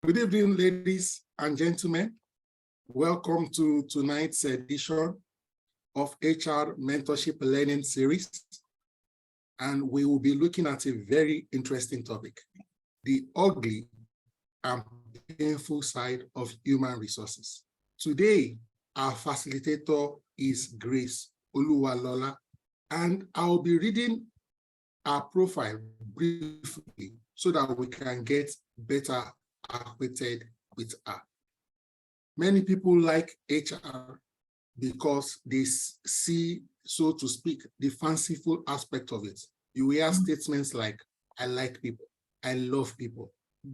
Good evening, ladies and gentlemen. Welcome to tonight's edition of HR Mentorship Learning Series. And we will be looking at a very interesting topic, the ugly and painful side of human resources. Today, our facilitator is Grace Oluwalola, and I'll be reading our profile briefly so that we can get better acquainted with her. Many people like HR because they see, so to speak, the fanciful aspect of it. You hear statements like, I like people, I love people,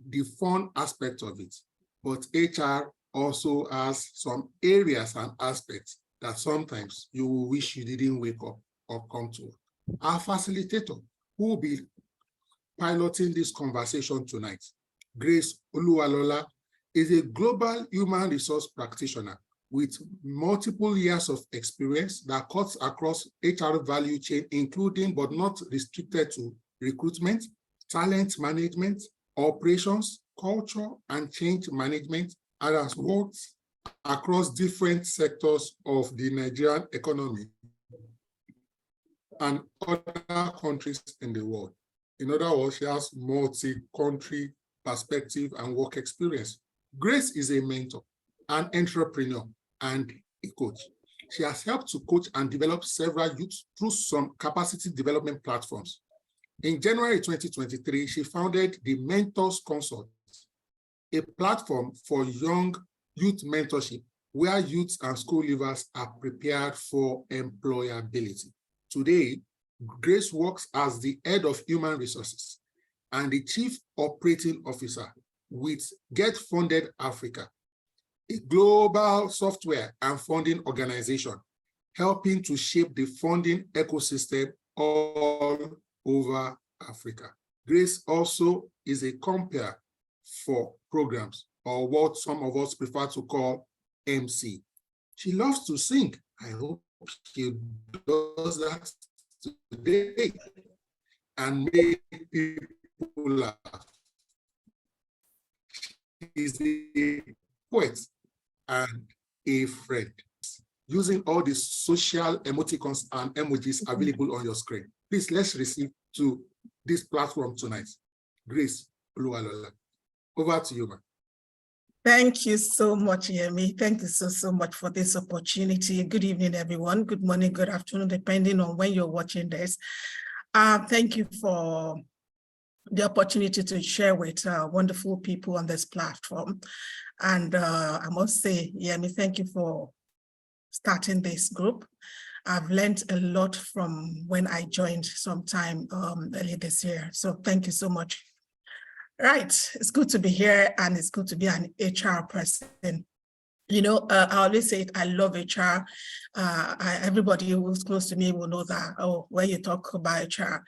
the fun aspect of it. But HR also has some areas and aspects that sometimes you will wish you didn't wake up or come to. Our facilitator, who will be piloting this conversation tonight, Grace Oluwalola, is a global human resource practitioner with multiple years of experience that cuts across HR value chain, including but not restricted to recruitment, talent management, operations, culture, and change management, and has worked across different sectors of the Nigerian economy and other countries in the world. In other words, she has multi-country perspective and work experience. Grace is a mentor, an entrepreneur, and a coach. She has helped to coach and develop several youths through some capacity development platforms. In January 2023, she founded the Mentors Consult, a platform for young youth mentorship where youths and school leavers are prepared for employability. Today, Grace works as the head of human resources and the chief operating officer with Get Funded Africa, a global software and funding organization helping to shape the funding ecosystem all over Africa. Grace also is a compere for programs, or what some of us prefer to call MC. She loves to sing. I hope she does that today and make people laugh. She's a poet and a friend, using all the social emoticons and emojis available on your screen. Please, let's receive to this platform tonight, Grace Oluwalola. Over to you, ma'am. Thank you so much, Yemi. Thank you so much for this opportunity. Good evening, everyone. Good morning, good afternoon, depending on when you're watching this. Thank you for the opportunity to share with wonderful people on this platform. And I must say, Yemi, thank you for starting this group. I've learned a lot from when I joined sometime early this year. So thank you so much. Right, it's good to be here and it's good to be an HR person. You know, I always say it, I love HR. Everybody who's close to me will know that, oh, when you talk about HR,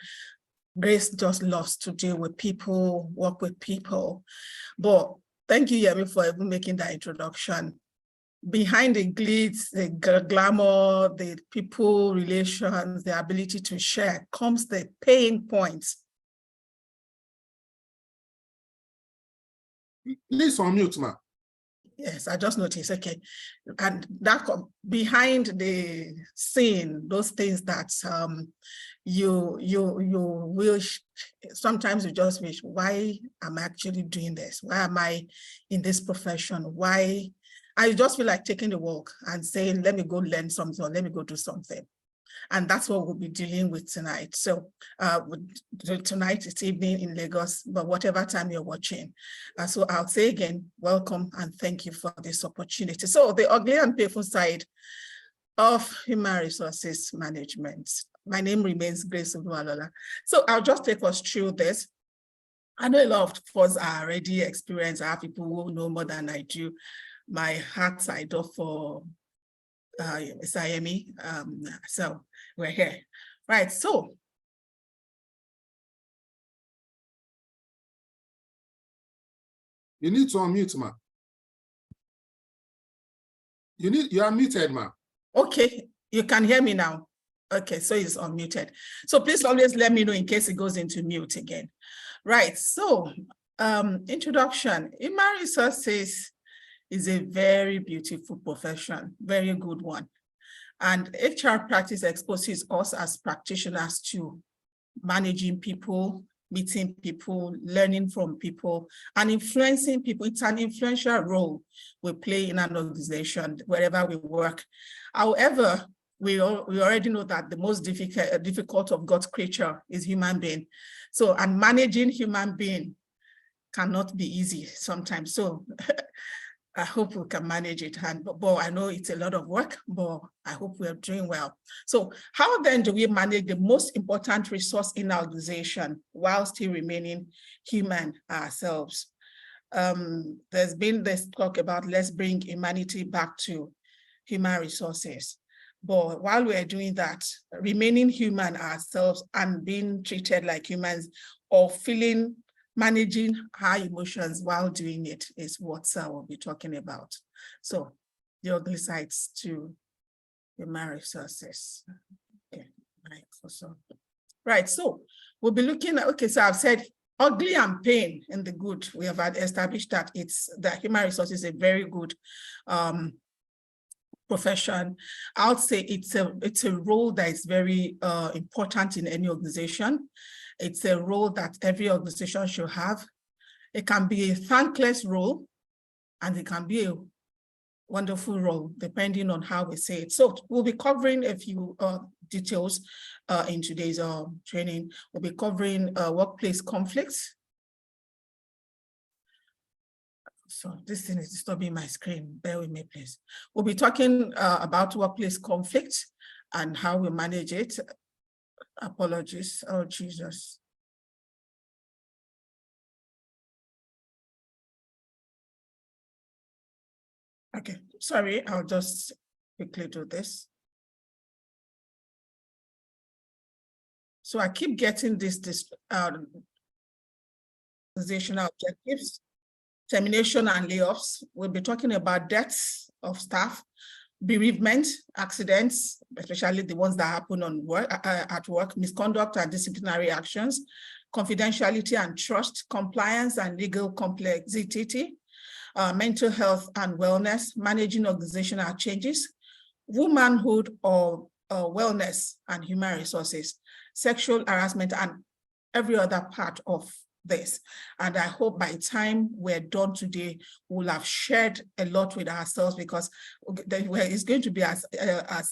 Grace just loves to deal with people, work with people. But thank you, Yemi, for even making that introduction. Behind the glitz, the glamour, the people relations, the ability to share comes the pain points. Please unmute, ma'am. Yes, I just noticed, okay. And that behind the scene, those things that you wish, sometimes you just wish, why am I actually doing this? Why am I in this profession? Why? I just feel like taking the walk and saying, let me go learn something, or let me go do something. And that's what we'll be dealing with tonight. So tonight it's evening in Lagos, but whatever time you're watching. So I'll say again, welcome and thank you for this opportunity. So the ugly and painful side of human resources management. My name remains Grace Oluwalola. So I'll just take us through this. I know a lot of us are already experienced. I have people who know more than I do. My heart's idol for Yemi. So we're here. Right, so. You need to unmute, ma'am. You are muted, ma'am. Okay, you can hear me now. Okay, so it's unmuted. So please always let me know in case it goes into mute again. Right, so Introduction. Human resources is a very beautiful profession, very good one. And HR practice exposes us as practitioners to managing people, meeting people, learning from people, and influencing people. It's an influential role we play in an organization, wherever we work. However, we already know that the most difficult of God's creature is human being. So, and managing human being cannot be easy sometimes. So I hope we can manage it. But I know it's a lot of work, but I hope we're doing well. So how then do we manage the most important resource in our organization while still remaining human ourselves? There's been this talk about let's bring humanity back to human resources. But while we're doing that, remaining human ourselves and being treated like humans or managing high emotions while doing it is what we'll be talking about. So the ugly sides to human resources. Okay, right. So we'll be looking at, okay, so I've said ugly and pain in the good. We have established that human resources is a very good profession. I would say it's a role that is very important in any organization. It's a role that every organization should have. It can be a thankless role, and it can be a wonderful role, depending on how we say it. So we'll be covering a few details in today's training. We'll be covering workplace conflicts. So this thing is disturbing my screen. Bear with me, please. We'll be talking about workplace conflict and how we manage it. Apologies. Oh, Jesus. Okay, sorry, I'll just quickly do this. So I keep getting this organizational objectives, termination and layoffs. We'll be talking about deaths of staff, bereavement, accidents, especially the ones that happen on work, at work, misconduct and disciplinary actions, confidentiality and trust, compliance and legal complexity, mental health and wellness, managing organizational changes, womanhood or wellness and human resources, sexual harassment, and every other part of this. And I hope by the time we're done today, we'll have shared a lot with ourselves, because it's going to be as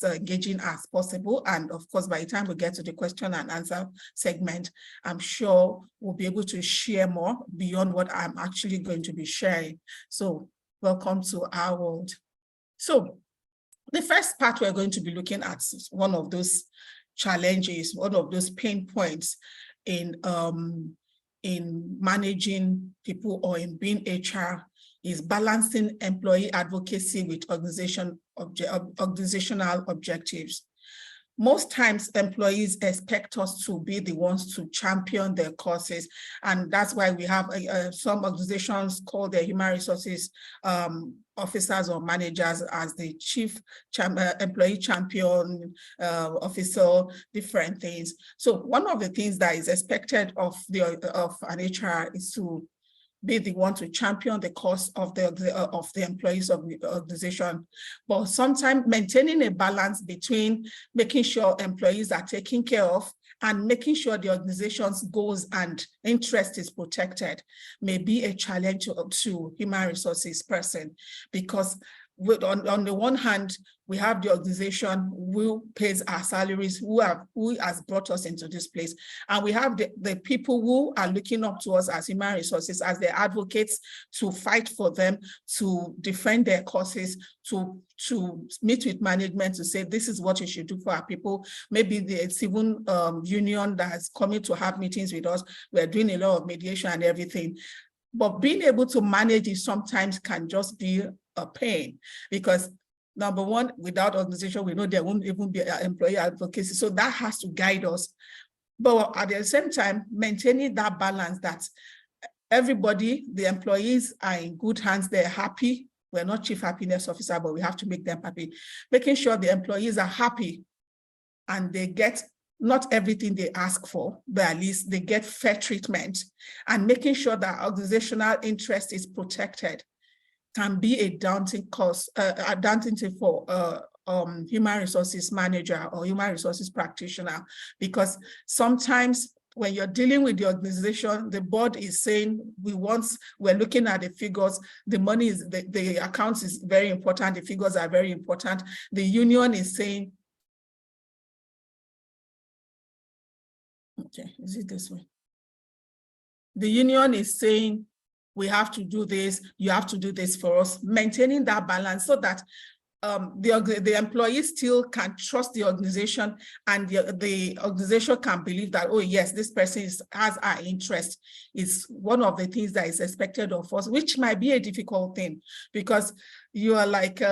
engaging as possible. And of course, by the time we get to the question and answer segment, I'm sure we'll be able to share more beyond what I'm actually going to be sharing. So welcome to our world. So the first part we're going to be looking at is one of those challenges, one of those pain points in managing people or in being HR, is balancing employee advocacy with organizational objectives. Most times employees expect us to be the ones to champion their causes. And that's why we have some organizations call their human resources officers or managers as the chief employee champion officer, different things. So one of the things that is expected of an HR is to be the one to champion the cause of the employees of the organization. But sometimes maintaining a balance between making sure employees are taken care of and making sure the organization's goals and interest is protected may be a challenge to human resources person, because on the one hand, we have the organization who pays our salaries, who has brought us into this place. And we have the people who are looking up to us as human resources, as their advocates, to fight for them, to defend their causes, to meet with management to say, this is what you should do for our people. Maybe the civil union that is coming to have meetings with us. We're doing a lot of mediation and everything. But being able to manage it sometimes can just be a pain, because number one, without organization, we know there won't even be employee advocacy. So that has to guide us. But at the same time, maintaining that balance that everybody, the employees are in good hands, they're happy. We're not chief happiness officer, but we have to make them happy. Making sure the employees are happy and they get not everything they ask for, but at least they get fair treatment, and making sure that organizational interest is protected can be a daunting cost, a daunting thing for human resources manager or human resources practitioner, because sometimes when you're dealing with the organization, the board is saying, we're looking at the figures, the money is, the accounts is very important, the figures are very important. The union is saying, okay, is it this way? The union is saying, we have to do this, you have to do this for us, maintaining that balance so that the employees still can trust the organization, and the organization can believe that, oh yes, this person has our interest, is one of the things that is expected of us, which might be a difficult thing because you are like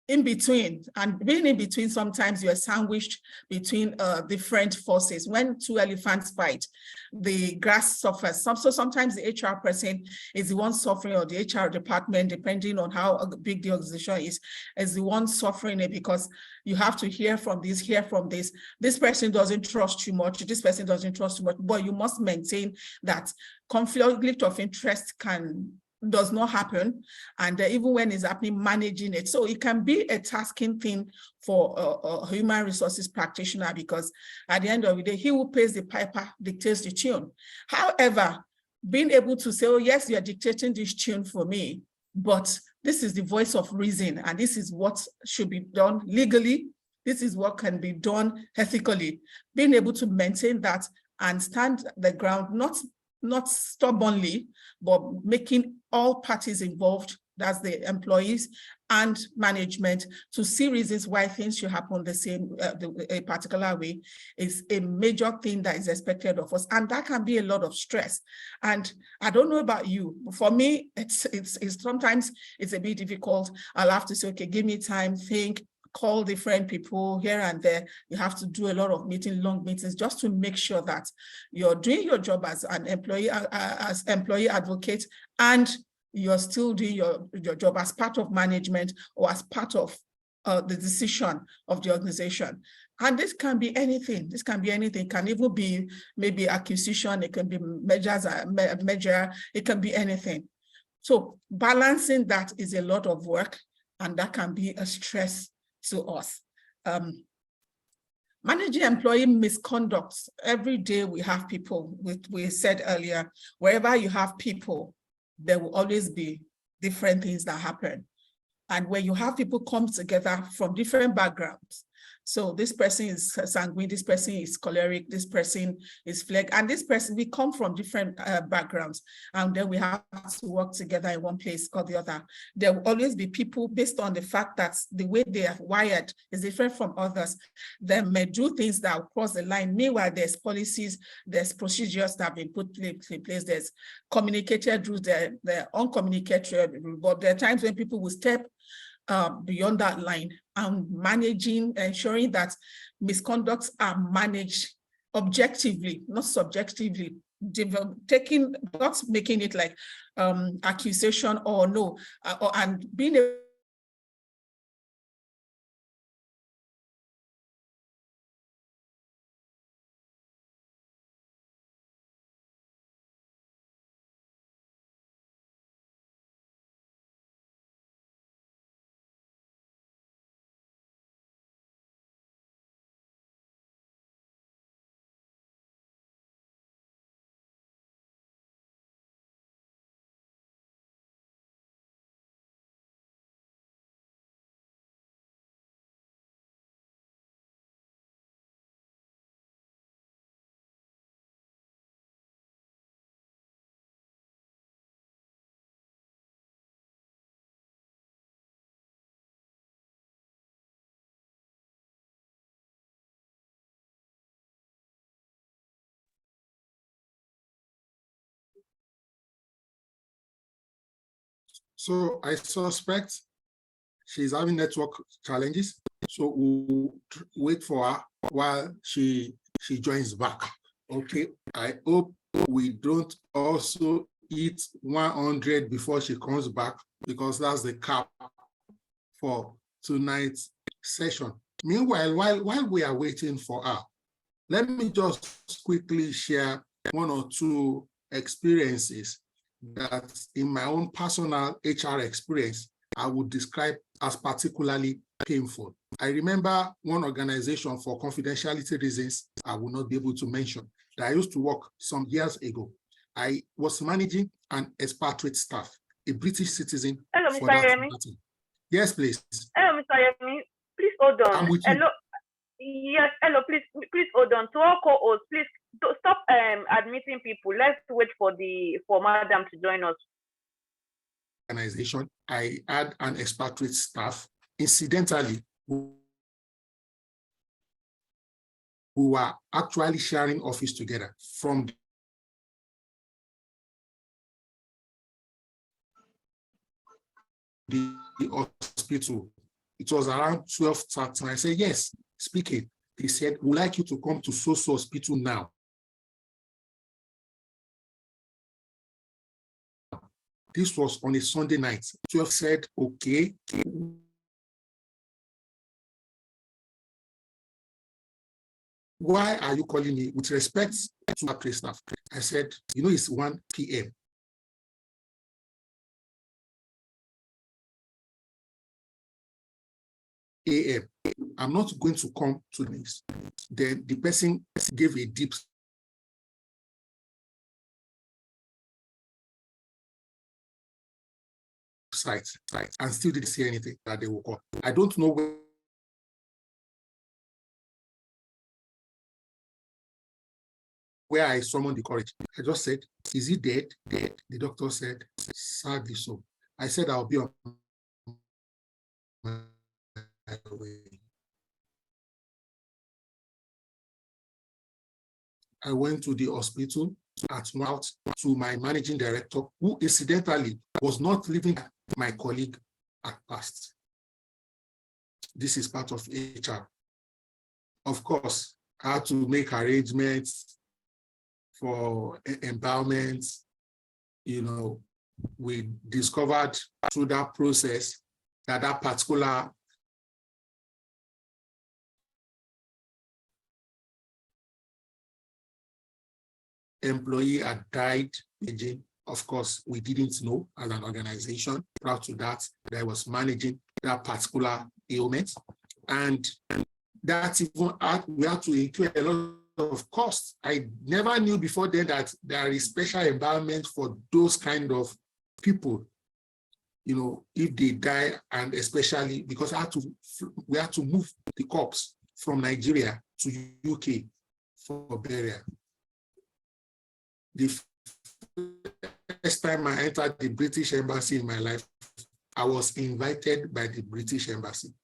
in between, and being in between, sometimes you're sandwiched between different forces. When two elephants fight, the grass suffers. So sometimes the HR person is the one suffering, or the HR department, depending on how big the organization is the one suffering it, because you have to hear from this, hear from this. This person doesn't trust you much, this person doesn't trust you much, but you must maintain that conflict of interest does not happen, and even when it's happening, managing it. So it can be a tasking thing for a human resources practitioner, because at the end of the day, he who pays the piper dictates the tune. However, being able to say, oh yes, you're dictating this tune for me, but this is the voice of reason, and this is what should be done legally, this is what can be done ethically. Being able to maintain that and stand the ground, not stubbornly, but making all parties involved, that's the employees and management, to see reasons why things should happen the same, a particular way, is a major thing that is expected of us. And that can be a lot of stress. And I don't know about you, for me, it's sometimes it's a bit difficult. I'll have to say, okay, give me time, think, call different people here and there. You have to do a lot of long meetings, just to make sure that you're doing your job as an employee, as employee advocate, and you're still doing your job as part of management or as part of the decision of the organization. And this can be anything. This can be anything. It can even be maybe acquisition. It can be measure. It can be anything. So balancing that is a lot of work, and that can be a stress to us. Managing employee misconduct. Every day we have people, we said earlier, wherever you have people, there will always be different things that happen. And when you have people come together from different backgrounds, so this person is sanguine, this person is choleric, this person is phlegm, and this person, we come from different backgrounds, and then we have to work together in one place or the other. There will always be people, based on the fact that the way they are wired is different from others, that may do things that will cross the line. Meanwhile, there's policies, there's procedures that have been put in place, there's communicated rules, there are uncommunicated rules, but there are times when people will step beyond that line, and managing, ensuring that misconducts are managed objectively, not subjectively, not making it like accusation or no, and being able So I suspect she's having network challenges. So we'll wait for her while she joins back. Okay, I hope we don't also hit 100 before she comes back, because that's the cap for tonight's session. Meanwhile, while we are waiting for her, Let me just quickly share one or two experiences that in my own personal HR experience, I would describe as particularly painful. I remember one organization, for confidentiality reasons, I will not be able to mention, that I used to work some years ago. I was managing an expatriate staff, a British citizen. Hello, Mr. Yemi. Yes, please. Hello, Mr. Yemi. Please hold on. I'm with you. Hello. Yes, hello, please hold on. To all co-hosts, please stop admitting people. Let's wait for madam to join us. Organization, I had an expatriate staff. Incidentally, we were actually sharing office together from the hospital. It was around 12:30. I said, yes, speaking. He said, we'd like you to come to so-so hospital now. This was on a Sunday night. 12 said, okay. Why are you calling me? With respect to our staff, I said, you know, it's 1 p.m. a.m. I'm not going to come to this. Then the person gave a deep sight and still didn't say anything that they will call. I don't know where I summoned the courage. I just said, is he dead? Dead. The doctor said, sadly so. I said, I'll be on my way. I went to the hospital at Mount to my managing director, who incidentally was not living with my colleague at past. This is part of HR. Of course, I had to make arrangements for empowerment. You know, we discovered through that process that that particular employee had died. Of course, we didn't know as an organization prior to that I was managing that particular ailment. And that's even we had to incur a lot of costs. I never knew before then that there is special environment for those kind of people, you know, if they die, and especially because we had to move the corpse from Nigeria to UK for burial. The first time I entered the British Embassy in my life, I was invited by the British Embassy.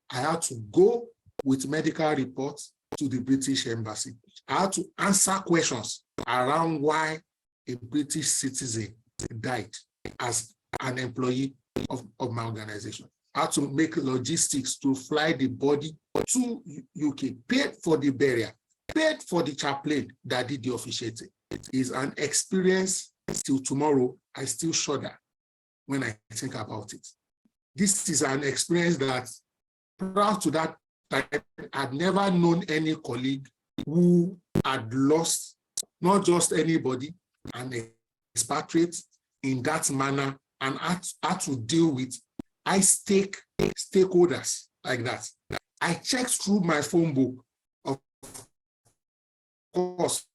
I had to go with medical reports to the British Embassy. I had to answer questions around why a British citizen died as an employee of my organization. I had to make logistics to fly the body to UK, paid for the burial, paid for the chaplain that did the officiating. It is an experience till tomorrow. I still shudder when I think about it. This is an experience that prior to that time, I'd never known any colleague who had lost not just anybody, an expatriate in that manner, and had to deal with stakeholders like that. I checked through my phone book, of course.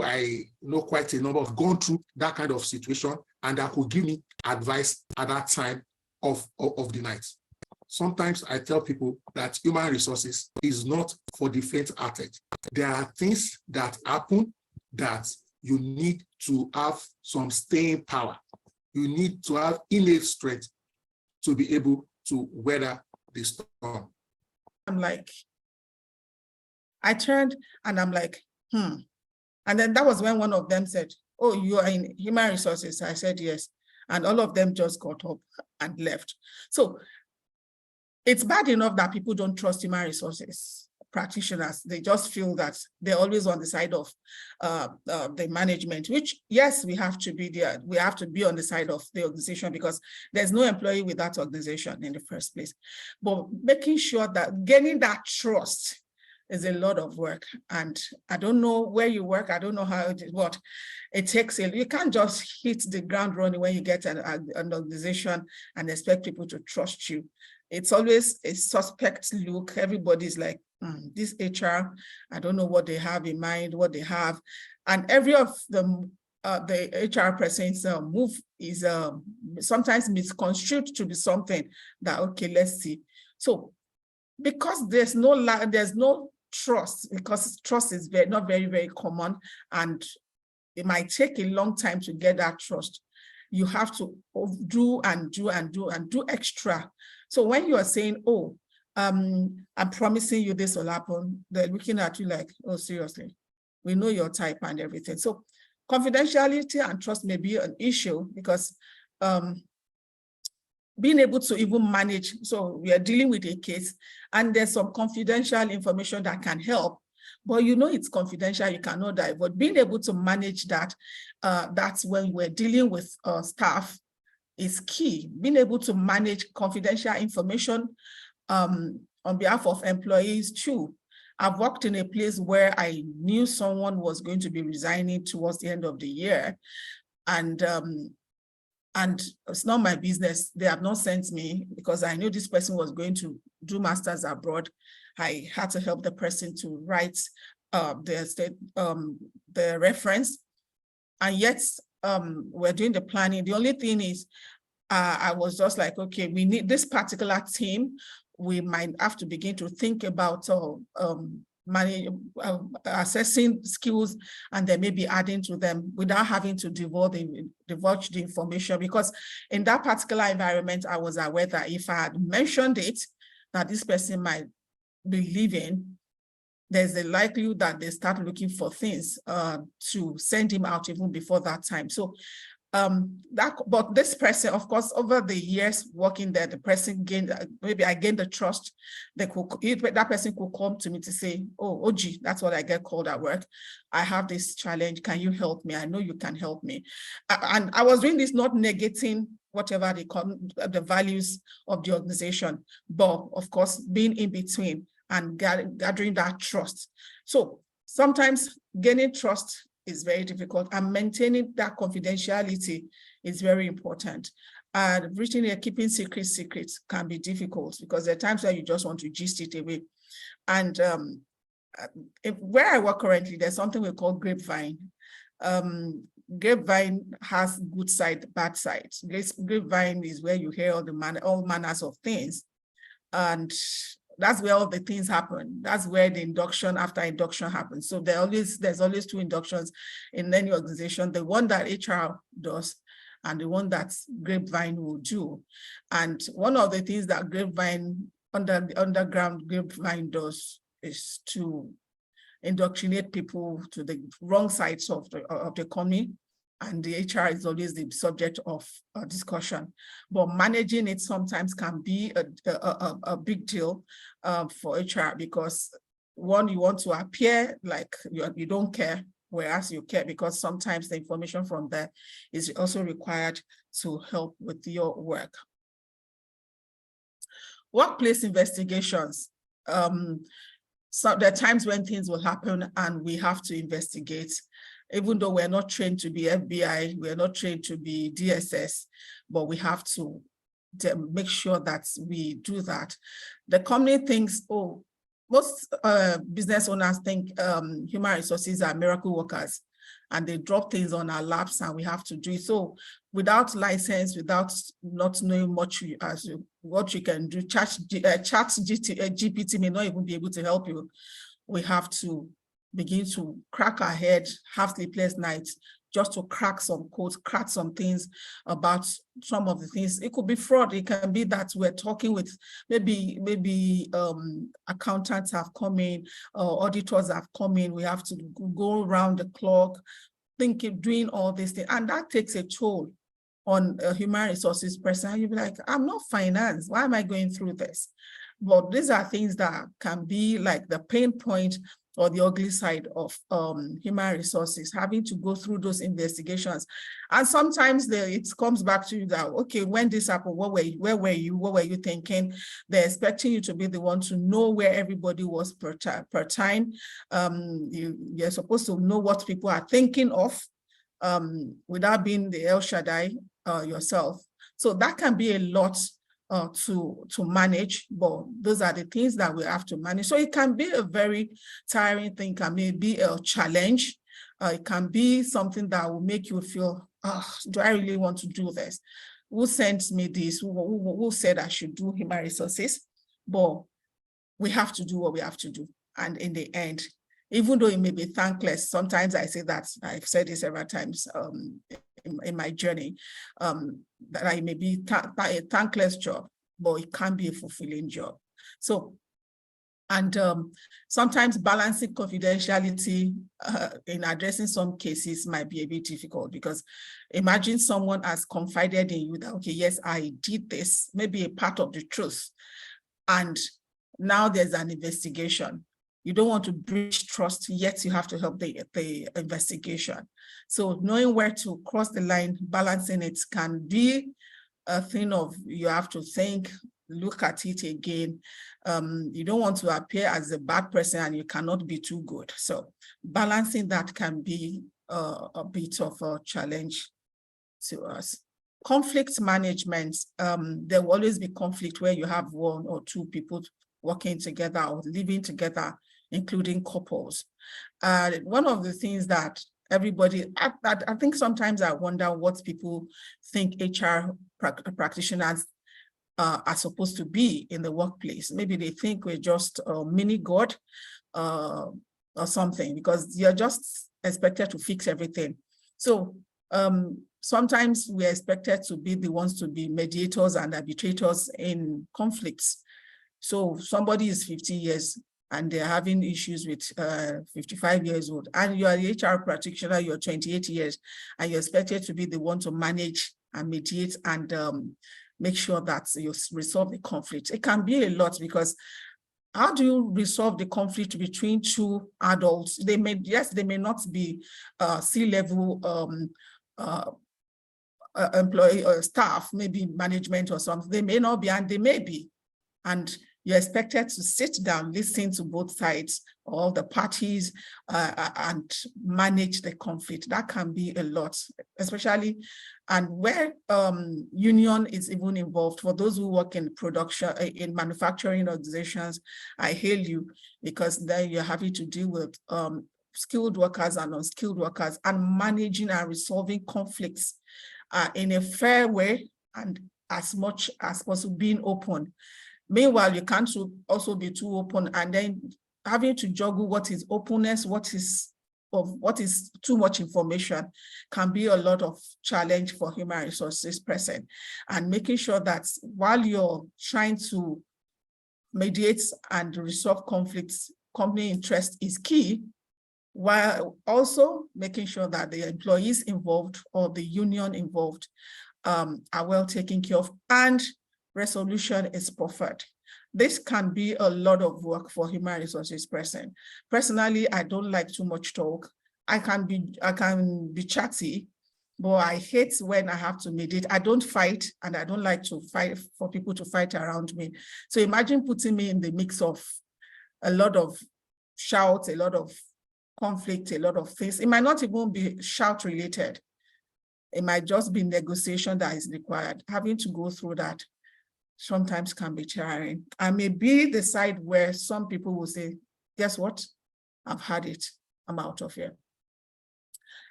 I know quite a number of gone through that kind of situation, and that could give me advice at that time of the night. Sometimes I tell people that human resources is not for the faint-hearted. There are things that happen that you need to have some staying power. You need to have innate strength to be able to weather the storm. I'm like, I turned and I'm like, And then that was when one of them said, oh, you are in human resources. I said, yes. And all of them just got up and left. So it's bad enough that people don't trust human resources. practitioners, they just feel that they're always on the side of the management, which, yes, we have to be there. We have to be on the side of the organization because there's no employee with that organization in the first place. But making sure that getting that trust is a lot of work. And I don't know where you work. I don't know how it is, what it takes. You can't just hit the ground running when you get an organization and expect people to trust you. It's always a suspect look. Everybody's like, this HR, I don't know what they have in mind, what they have. And every of them, the HR person's move is sometimes misconstrued to be something that, okay, let's see. So because there's no trust, because trust is not very, very common, and it might take a long time to get that trust. You have to do extra. So when you are saying, oh, I'm promising you this will happen, they're looking at you like, oh, seriously, we know your type and everything. So confidentiality and trust may be an issue because being able to even manage, so we are dealing with a case and there's some confidential information that can help, but you know it's confidential, you cannot divulge. Being able to manage that, that's when we're dealing with staff is key. Being able to manage confidential information on behalf of employees too. I've worked in a place where I knew someone was going to be resigning towards the end of the year, and it's not my business. They have not sent me because I knew this person was going to do masters abroad. I had to help the person to write the reference, and yet we're doing the planning. The only thing is, I was just like, okay, we need this particular team. We might have to begin to think about assessing skills and then maybe adding to them without having to divulge the information, because in that particular environment, I was aware that if I had mentioned it, that this person might be leaving, there's a likelihood that they start looking for things to send him out even before that time. So but this person, of course, over the years working there, the person gained, maybe I gained the trust. That person could come to me to say, oh, OG, that's what I get called at work. I have this challenge. Can you help me? I know you can help me. And I was doing this not negating whatever they call the values of the organization, but of course, being in between and gathering that trust. So sometimes gaining trust is very difficult, and maintaining that confidentiality is very important. And keeping secrets can be difficult because there are times where you just want to gist it away. And where I work currently, there's something we call grapevine. Grapevine has good side, bad side. Grapevine is where you hear all manners of things, and that's where all the things happen. That's where the induction after induction happens. So there's always two inductions in any organization, the one that HR does and the one that Grapevine will do. And one of the things that underground Grapevine does is to indoctrinate people to the wrong sides of the economy. And the HR is always the subject of discussion, but managing it sometimes can be a big deal for HR, because one, you want to appear like you don't care, whereas you care, because sometimes the information from there is also required to help with your work. Workplace investigations. So there are times when things will happen and we have to investigate. Even though we're not trained to be FBI, we're not trained to be DSS, but we have to make sure that we do that. The company thinks, oh, most business owners think human resources are miracle workers, and they drop things on our laps and we have to do it. So without license, without not knowing much what you can do, GPT may not even be able to help you. We have to begin to crack our head, have sleepless nights, just to crack some codes, crack some things about some of the things. It could be fraud. It can be that we're talking with maybe accountants have come in, auditors have come in. We have to go around the clock, doing all these things. And that takes a toll on a human resources person. You'll be like, I'm not finance. Why am I going through this? But these are things that can be like the pain point or the ugly side of human resources, having to go through those investigations. And sometimes it comes back to you that, okay, when this happened, where were you? What were you thinking? They're expecting you to be the one to know where everybody was per time. You're supposed to know what people are thinking of without being the El Shaddai yourself. So that can be a lot to manage, but those are the things that we have to manage. So it can be a very tiring thing, can be a challenge. It can be something that will make you feel, do I really want to do this? Who sent me this? Who said I should do human resources? But we have to do what we have to do. And in the end, even though it may be thankless, sometimes I say that, I've said this several times in my journey, that it may be a thankless job, but it can be a fulfilling job. So, and sometimes balancing confidentiality in addressing some cases might be a bit difficult, because imagine someone has confided in you that, okay, yes, I did this, maybe a part of the truth, and now there's an investigation. You don't want to breach trust, yet you have to help the investigation. So knowing where to cross the line, balancing it can be a thing of, you have to think, look at it again. You don't want to appear as a bad person and you cannot be too good. So balancing that can be a bit of a challenge to us. Conflict management, there will always be conflict where you have one or two people working together or living together, including couples. One of the things that everybody, I think sometimes I wonder what people think HR practitioners are supposed to be in the workplace. Maybe they think we're just a mini God or something, because you're just expected to fix everything. So sometimes we're expected to be the ones to be mediators and arbitrators in conflicts. So somebody is 50 years and they're having issues with 55 years old, and you are the HR practitioner, you're 28 years, and you're expected to be the one to manage and mediate and make sure that you resolve the conflict. It can be a lot, because how do you resolve the conflict between two adults? They may, yes, they may not be C-level employee or staff, maybe management or something. They may not be, and they may be. And you're expected to sit down, listen to both sides, all the parties, and manage the conflict. That can be a lot, especially, and where union is even involved. For those who work in production, in manufacturing organizations, I hail you, because then you're having to deal with skilled workers and unskilled workers, and managing and resolving conflicts in a fair way, and as much as possible being open. Meanwhile, you can't also be too open, and then having to juggle what is openness, what is too much information, can be a lot of challenge for human resources person. And making sure that while you're trying to mediate and resolve conflicts, company interest is key, while also making sure that the employees involved or the union involved are well taken care of, and resolution is preferred. This can be a lot of work for human resources person. Personally, I don't like too much talk. I can be chatty, but I hate when I have to mediate. I don't fight, and I don't like to fight for people to fight around me. So imagine putting me in the mix of a lot of shouts, a lot of conflict, a lot of things. It might not even be shout related. It might just be negotiation that is required. Having to go through that sometimes can be tiring. I may be the side where some people will say, guess what? I've had it, I'm out of here.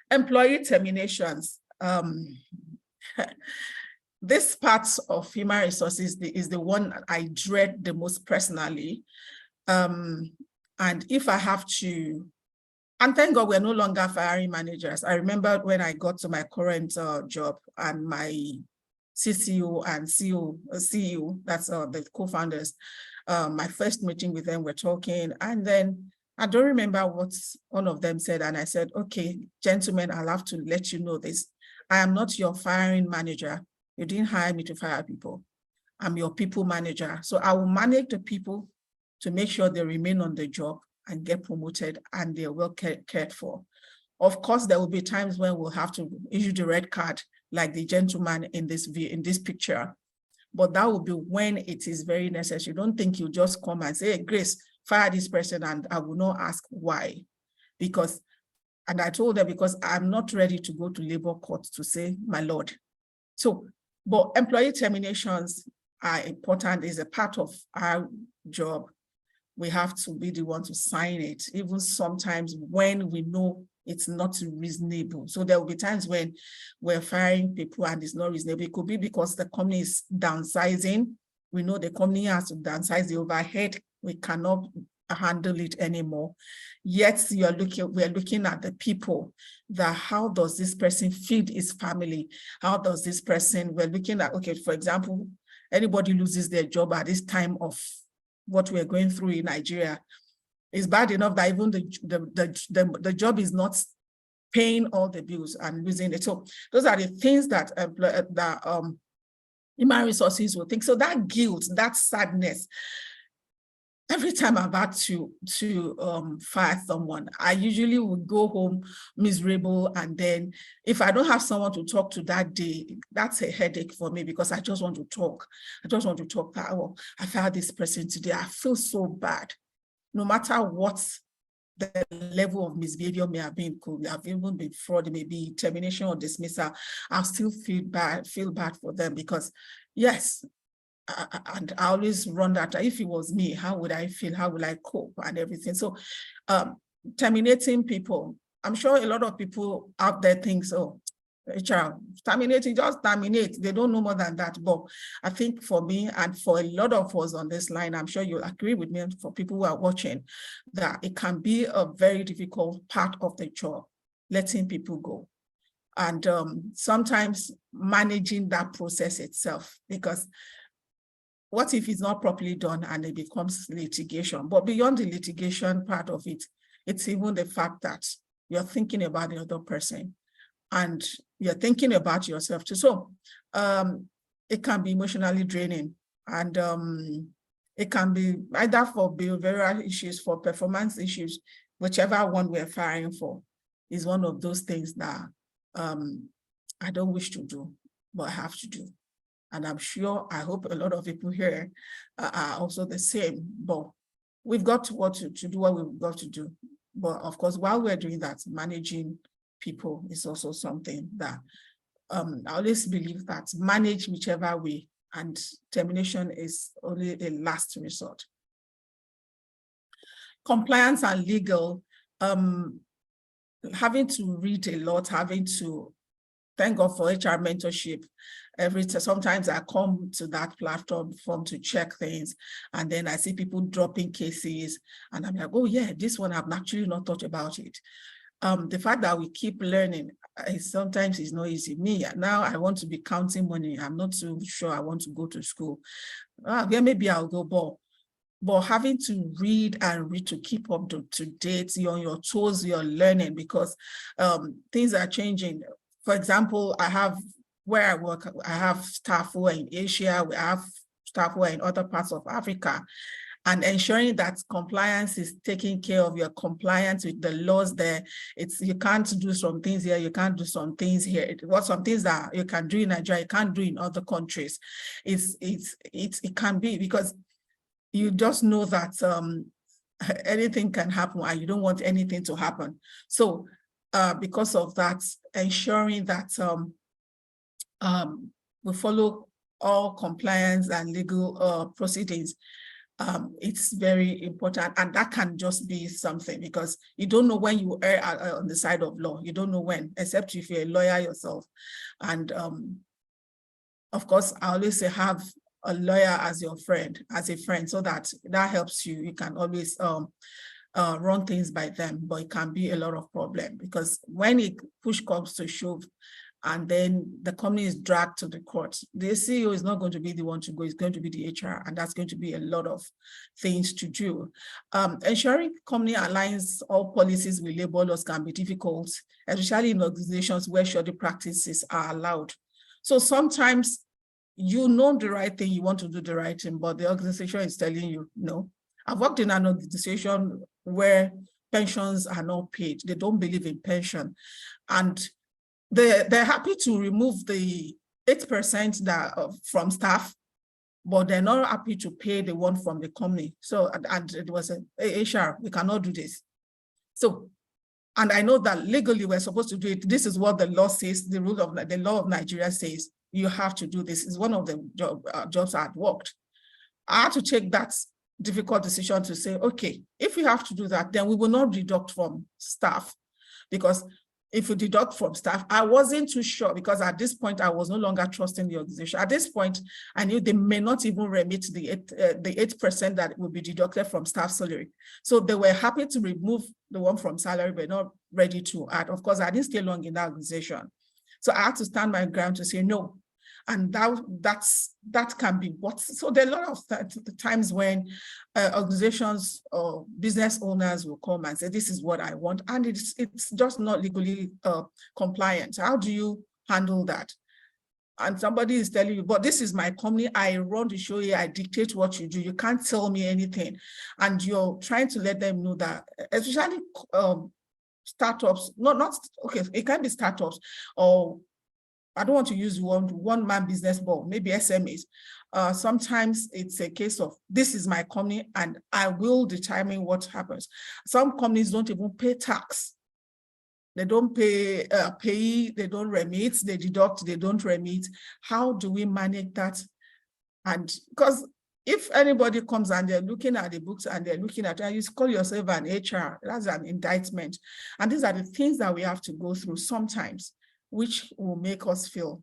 Employee terminations. This part of human resources is the one I dread the most personally. And if I have to, and thank God we're no longer firing managers. I remember when I got to my current job, and my CCO and CEO, that's the co-founders, my first meeting with them, we're talking, and then I don't remember what one of them said, and I said, okay, gentlemen, I'll have to let you know this. I am not your firing manager. You didn't hire me to fire people. I'm your people manager. So I will manage the people to make sure they remain on the job and get promoted and they're well cared for. Of course, there will be times when we'll have to issue the red card, like the gentleman in this picture. But that will be when it is very necessary. Don't think you just come and say, hey, Grace, fire this person, and I will not ask why. Because, and I told her, because I'm not ready to go to labor court to say, my Lord. So, but employee terminations are important, is a part of our job. We have to be the one to sign it, even sometimes when we know it's not reasonable. So there will be times when we're firing people and it's not reasonable. It could be because the company is downsizing. We know the company has to downsize the overhead. We cannot handle it anymore. Yet we're looking at the people, that how does this person feed his family? How does this person, we're looking at, okay, for example, anybody loses their job at this time of what we're going through in Nigeria, is bad enough that even the job is not paying all the bills and losing it. So those are the things that human resources will think. So that guilt, that sadness, every time I'm about to fire someone, I usually would go home miserable. And then if I don't have someone to talk to that day, that's a headache for me, because I just want to talk. I just want to talk that, oh, I fired this person today. I feel so bad. No matter what the level of misbehavior may have been, could have even been fraud, it may be termination or dismissal, I'll still feel bad for them, because yes, and I always run that, if it was me, how would I feel? How would I cope and everything? So terminating people, I'm sure a lot of people out there think, so HR, terminating, just terminate. They don't know more than that. But I think for me and for a lot of us on this line, I'm sure you'll agree with me, for people who are watching, that it can be a very difficult part of the job, letting people go. And sometimes managing that process itself, because what if it's not properly done and it becomes litigation? But beyond the litigation part of it, it's even the fact that you're thinking about the other person and you're thinking about yourself too. So it can be emotionally draining, and it can be either for behavioral issues, for performance issues, whichever one we're firing for is one of those things that I don't wish to do, but I have to do. And I'm sure, I hope a lot of people here are also the same, but we've got to do what we've got to do. But of course, while we're doing that, managing people is also something that I always believe that manage whichever way, and termination is only a last resort. Compliance and legal, having to read a lot, having to, thank God for HR mentorship. Sometimes I come to that platform to check things, and then I see people dropping cases, and I'm like, oh yeah, this one I've actually not thought about it. The fact that we keep learning sometimes is not easy. Me, now I want to be counting money. I'm not so sure I want to go to school. Yeah, maybe I'll go, but having to read to keep up to date, you're on your toes, you're learning, because things are changing. For example, where I work, I have staff who are in Asia, we have staff who are in other parts of Africa, and ensuring that compliance is taking care of your compliance with the laws there. You can't do some things here, you can't do some things here. Some things that you can do in Nigeria, you can't do in other countries. It can be, because you just know that anything can happen and you don't want anything to happen. So because of that, ensuring that we follow all compliance and legal proceedings, it's very important. And that can just be something, because you don't know when you err on the side of law. You don't know when, except if you're a lawyer yourself. And of course, I always say have a lawyer as your friend, as a friend, so that helps you. You can always run things by them, but it can be a lot of problem, because when push comes to shove, and then the company is dragged to the court, the CEO is not going to be the one to go, it's going to be the HR, and that's going to be a lot of things to do. Ensuring company aligns all policies with labor laws can be difficult, especially in organizations where shoddy practices are allowed. So sometimes you know the right thing, you want to do the right thing, but the organization is telling you no. I've worked in an organization where pensions are not paid. They don't believe in pension. And they're happy to remove the 8% that from staff, but they're not happy to pay the one from the company. So, and it was HR, we cannot do this. So, and I know that legally we're supposed to do it. This is what the law says, the law of Nigeria says, you have to do this. It's one of the jobs I had worked. I had to take that difficult decision to say, okay, if we have to do that, then we will not deduct from staff, because if we deduct from staff, I wasn't too sure, because at this point, I was no longer trusting the organization. At this point, I knew they may not even remit the 8% that will be deducted from staff salary. So they were happy to remove the one from salary, but not ready to add. Of course, I didn't stay long in that organization. So I had to stand my ground to say no. And that can be what. So there are a lot of times when organizations or business owners will come and say, this is what I want, and it's just not legally compliant. How do you handle that? And somebody is telling you, but this is my company, I run the show here, I dictate what you do, you can't tell me anything. And you're trying to let them know that, especially startups, okay, it can be startups, or I don't want to use one-man business, but maybe SMEs. Sometimes it's a case of, this is my company and I will determine what happens. Some companies don't even pay tax. They don't pay, they don't remit, they deduct, they don't remit. How do we manage that? And because if anybody comes and they're looking at the books and they're looking at, you call yourself an HR, that's an indictment. And these are the things that we have to go through sometimes, which will make us feel,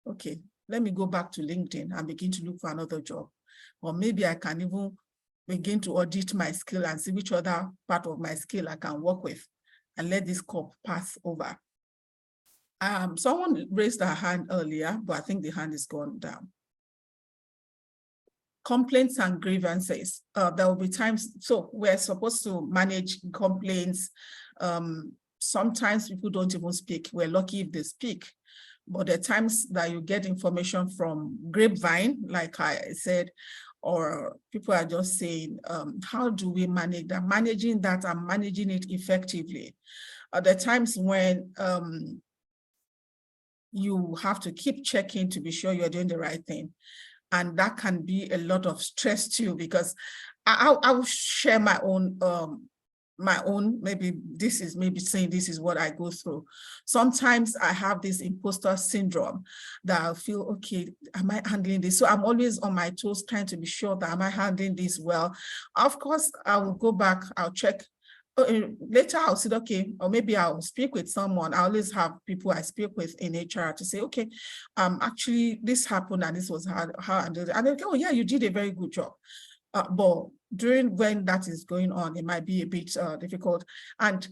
okay, let me go back to LinkedIn and begin to look for another job. Or maybe I can even begin to audit my skill and see which other part of my skill I can work with and let this cup pass over. Someone raised their hand earlier, but I think the hand is gone down. Complaints and grievances. There will be times, so we're supposed to manage complaints. Sometimes people don't even speak. We're lucky if they speak. But there are times that you get information from grapevine, like I said, or people are just saying, how do we manage that? Managing that and managing it effectively. There are times when you have to keep checking to be sure you're doing the right thing. And that can be a lot of stress too, because I will share my own, maybe this is saying this is what I go through. Sometimes I have this imposter syndrome that I feel, okay, am I handling this? So I'm always on my toes trying to be sure that am I handling this well? Of course, I will go back, I'll check. Later I'll say, okay, or maybe I'll speak with someone. I always have people I speak with in HR to say, okay, actually this happened and this was how I did it. And they go, oh yeah, you did a very good job. But during when that is going on, it might be a bit difficult. And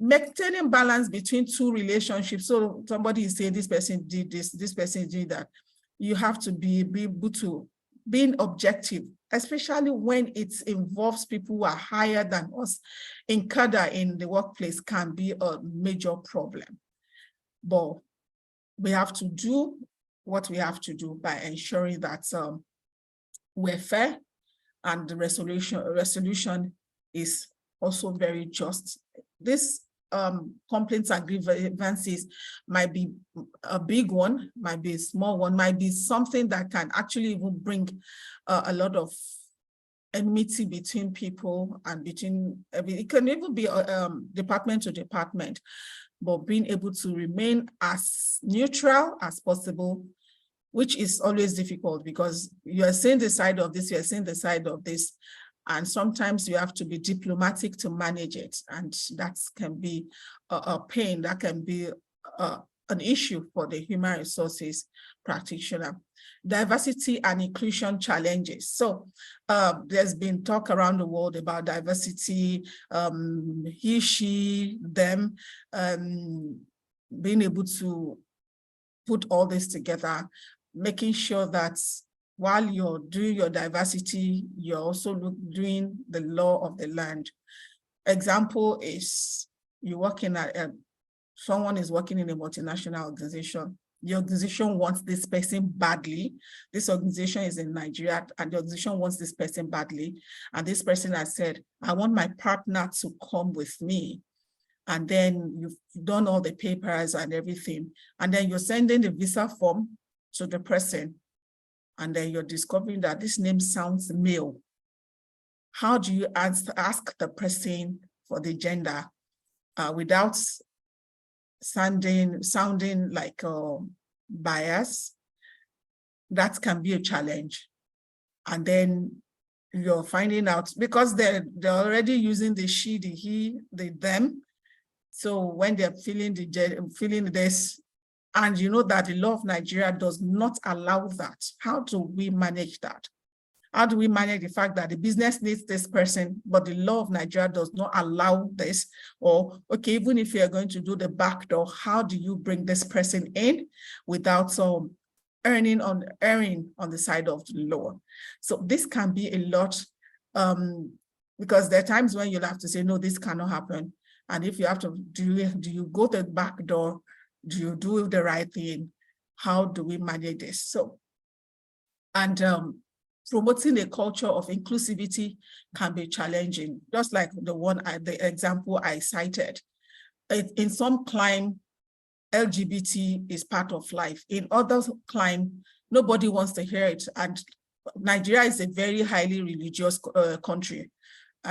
maintaining balance between two relationships. So somebody is saying this person did this person did that. You have to be able to being objective, especially when it involves people who are higher than us in cadre in the workplace, can be a major problem. But we have to do what we have to do by ensuring that we're fair and the resolution is also very just. This complaints and grievances might be a big one, might be a small one, might be something that can actually even bring a lot of enmity between people and between, it can even be department to department, but being able to remain as neutral as possible, which is always difficult because you are seeing the side of this, you are seeing the side of this, and sometimes you have to be diplomatic to manage it, and that can be a pain, that can be an issue for the human resources practitioner. Diversity and inclusion challenges. So there's been talk around the world about diversity, he, she, them, being able to put all this together, making sure that while you're doing your diversity, you're also doing the law of the land. Example is you working at someone is working in a multinational organization. the organization wants this person badly. This organization is in Nigeria and the organization wants this person badly. And this person has said, I want my partner to come with me. And then you've done all the papers and everything. And then you're sending the visa form to the person. And then you're discovering that this name sounds male. How do you ask the person for the gender without sounding like bias? That can be a challenge. And then you're finding out, because they're already using the she, the he, the them. So when they're feeling this, and you know that the law of Nigeria does not allow that. How do we manage that? How do we manage the fact that the business needs this person, but the law of Nigeria does not allow this? Or, okay, even if you're going to do the backdoor, how do you bring this person in without erring on the side of the law? So this can be a lot, because there are times when you'll have to say, no, this cannot happen. And if you have to, do you go to the back door? Do you do the right thing? How do we manage this? So, and promoting a culture of inclusivity can be challenging, just like the example I cited. In some climb, LGBT is part of life. In other climb, nobody wants to hear it. And Nigeria is a very highly religious country.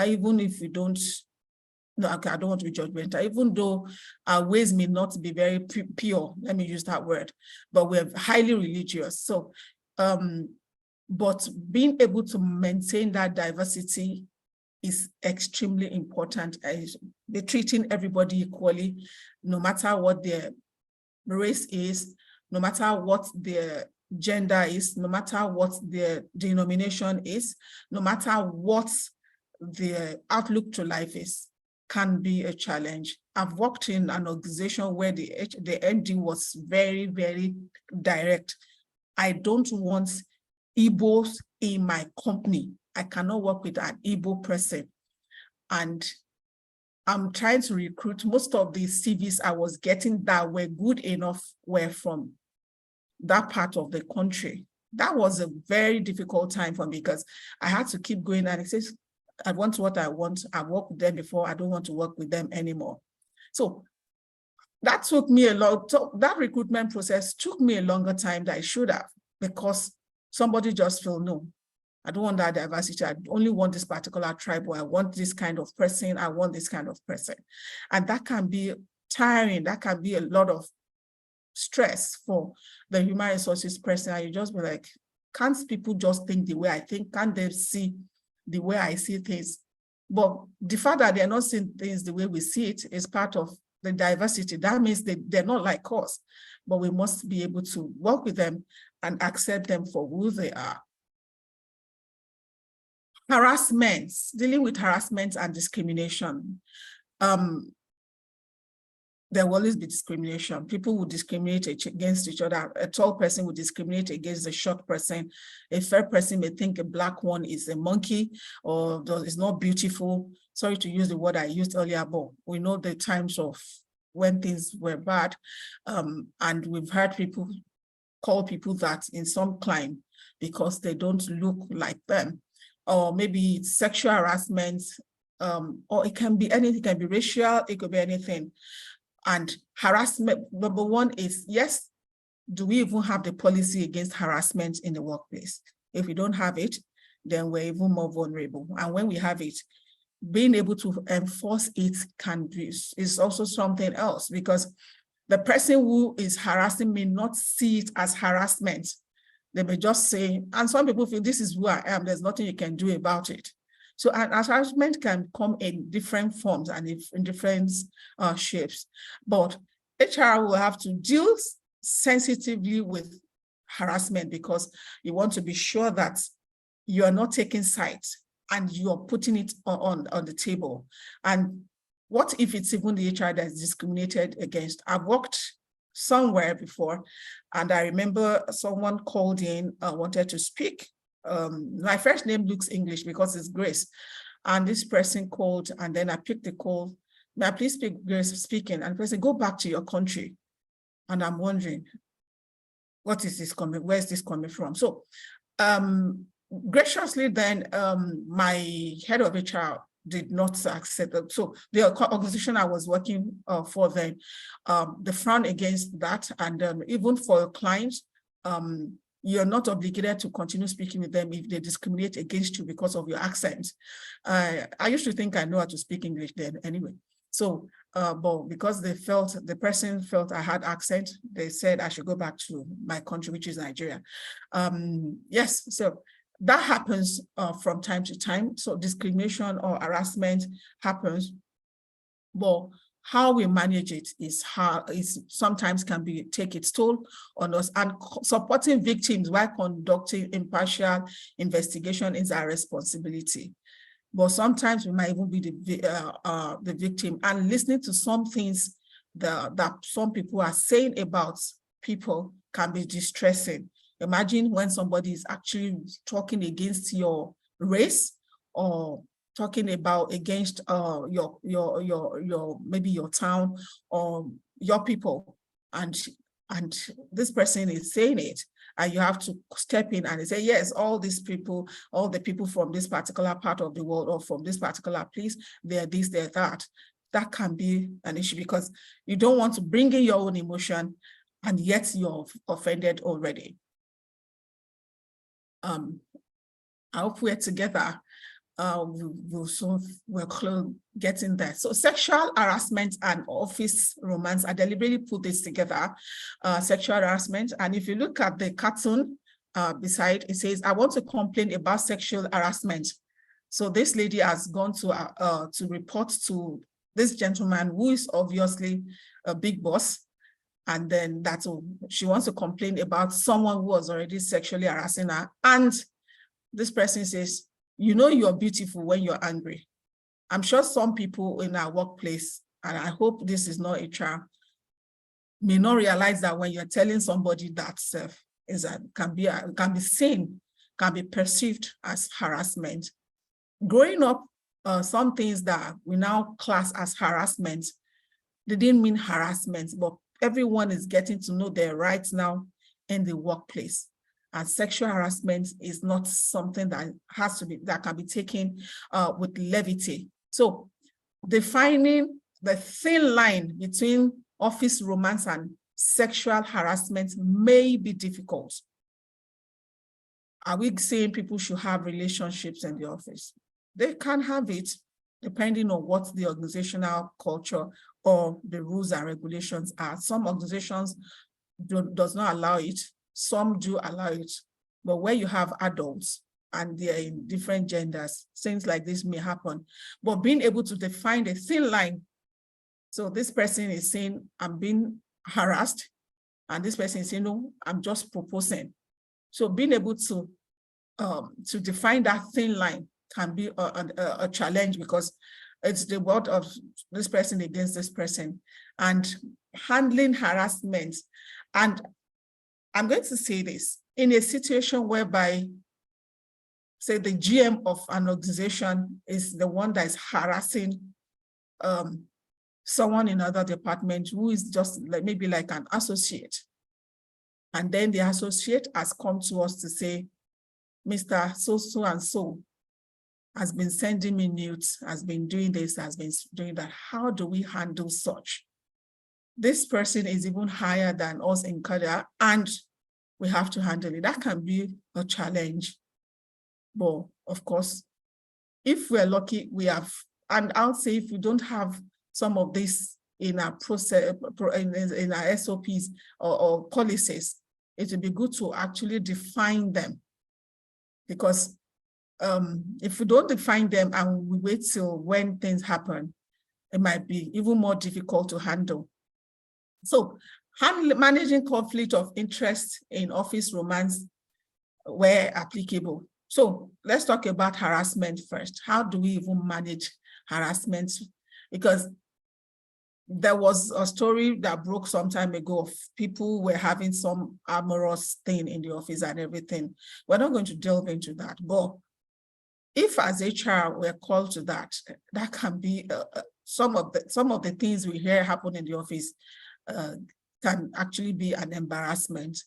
Even if we don't, no, okay, I don't want to be judgmental, even though our ways may not be very pure, let me use that word, but we're highly religious. So, but being able to maintain that diversity is extremely important. They're treating everybody equally, no matter what their race is, no matter what their gender is, no matter what their denomination is, no matter what their outlook to life is, can be a challenge. I've worked in an organization where the MD was very, very direct. I don't want Igbos in my company. I cannot work with an Igbo person. And I'm trying to recruit. Most of the CVs I was getting that were good enough were from that part of the country. That was a very difficult time for me because I had to keep going, and it says, I want what I want. I worked with them before. I don't want to work with them anymore. So that took me a lot. That recruitment process took me a longer time than I should have, because somebody just felt, no, I don't want that diversity. I only want this particular tribe, or I want this kind of person. I want this kind of person. And that can be tiring. That can be a lot of stress for the human resources person. And you just be like, can't people just think the way I think? Can't they see the way I see things? But the fact that they're not seeing things the way we see it is part of the diversity. That means they're not like us, but we must be able to work with them and accept them for who they are. Harassment, dealing with harassment and discrimination. There will always be discrimination. People will discriminate against each other. A tall person will discriminate against a short person. A fair person may think a black one is a monkey or is not beautiful. Sorry to use the word I used earlier, but we know the times of when things were bad. And we've heard people call people that in some climb because they don't look like them. Or maybe it's sexual harassment, or it can be anything, it can be racial, it could be anything. And harassment, number one is, yes, do we even have the policy against harassment in the workplace? If we don't have it, then we're even more vulnerable. And when we have it, being able to enforce it is also something else, because the person who is harassing may not see it as harassment. They may just say, and some people feel this is who I am, there's nothing you can do about it. So harassment can come in different forms and in different shapes. But HR will have to deal sensitively with harassment, because you want to be sure that you are not taking sides and you are putting it on the table. And what if it's even the HR that is discriminated against? I've worked somewhere before, and I remember someone called in, wanted to speak. My first name looks English because it's Grace. And this person called, and then I picked the call. May I please speak, Grace speaking? And the person, go back to your country. And I'm wondering, what is this coming? Where is this coming from? So graciously then, my head of HR did not accept that. So the organization I was working for then, they frowned against that. And even for clients, you're not obligated to continue speaking with them if they discriminate against you because of your accent. I used to think I know how to speak English then anyway. So, but because the person felt I had accent, they said I should go back to my country, which is Nigeria. Yes, so that happens from time to time. So discrimination or harassment happens, but how we manage it is sometimes can take its toll on us, and supporting victims while conducting impartial investigation is our responsibility. But sometimes we might even be the victim, and listening to some things that some people are saying about people can be distressing. Imagine when somebody is actually talking against your race or talking about against your maybe your town or your people, and this person is saying it, and you have to step in and say, yes, all these people, all the people from this particular part of the world or from this particular place, they're this, they're that. That can be an issue because you don't want to bring in your own emotion, and yet you're offended already. I hope we're together. We're getting there. So sexual harassment and office romance, I deliberately put this together, sexual harassment. And if you look at the cartoon beside, it says, I want to complain about sexual harassment. So this lady has gone to report to this gentleman who is obviously a big boss. And then that's all. She wants to complain about someone who was already sexually harassing her. And this person says, you know, you're beautiful when you're angry. I'm sure some people in our workplace, and I hope this is not HR, may not realize that when you're telling somebody that can be seen, can be perceived as harassment. Growing up, some things that we now class as harassment, they didn't mean harassment, but everyone is getting to know their rights now in the workplace. And sexual harassment is not something that can be taken with levity. So defining the thin line between office romance and sexual harassment may be difficult. Are we saying people should have relationships in the office? They can have it depending on what the organizational culture or the rules and regulations are. Some organizations does not allow it. Some do allow it, but where you have adults and they're in different genders, things like this may happen. But being able to define a thin line, so this person is saying, I'm being harassed, and this person is saying, no, I'm just proposing. So being able to define that thin line can be a challenge, because it's the word of this person against this person, and handling harassment. And I'm going to say this, in a situation whereby, say, the GM of an organization is the one that is harassing someone in another department who is just maybe like an associate. And then the associate has come to us to say, Mr. So and so has been sending me nudes, has been doing this, has been doing that. How do we handle such? This person is even higher than us in career, and we have to handle it. That can be a challenge. But of course, if we're lucky, we have, and I'll say if we don't have some of this in our process, in our SOPs or policies, it would be good to actually define them. Because if we don't define them and we wait till when things happen, it might be even more difficult to handle. So managing conflict of interest in office romance where applicable. So let's talk about harassment first. How do we even manage harassment? Because there was a story that broke some time ago of people were having some amorous thing in the office and everything. We're not going to delve into that, but if as HR we're called to that, that can be some of the things we hear happen in the office can actually be an embarrassment.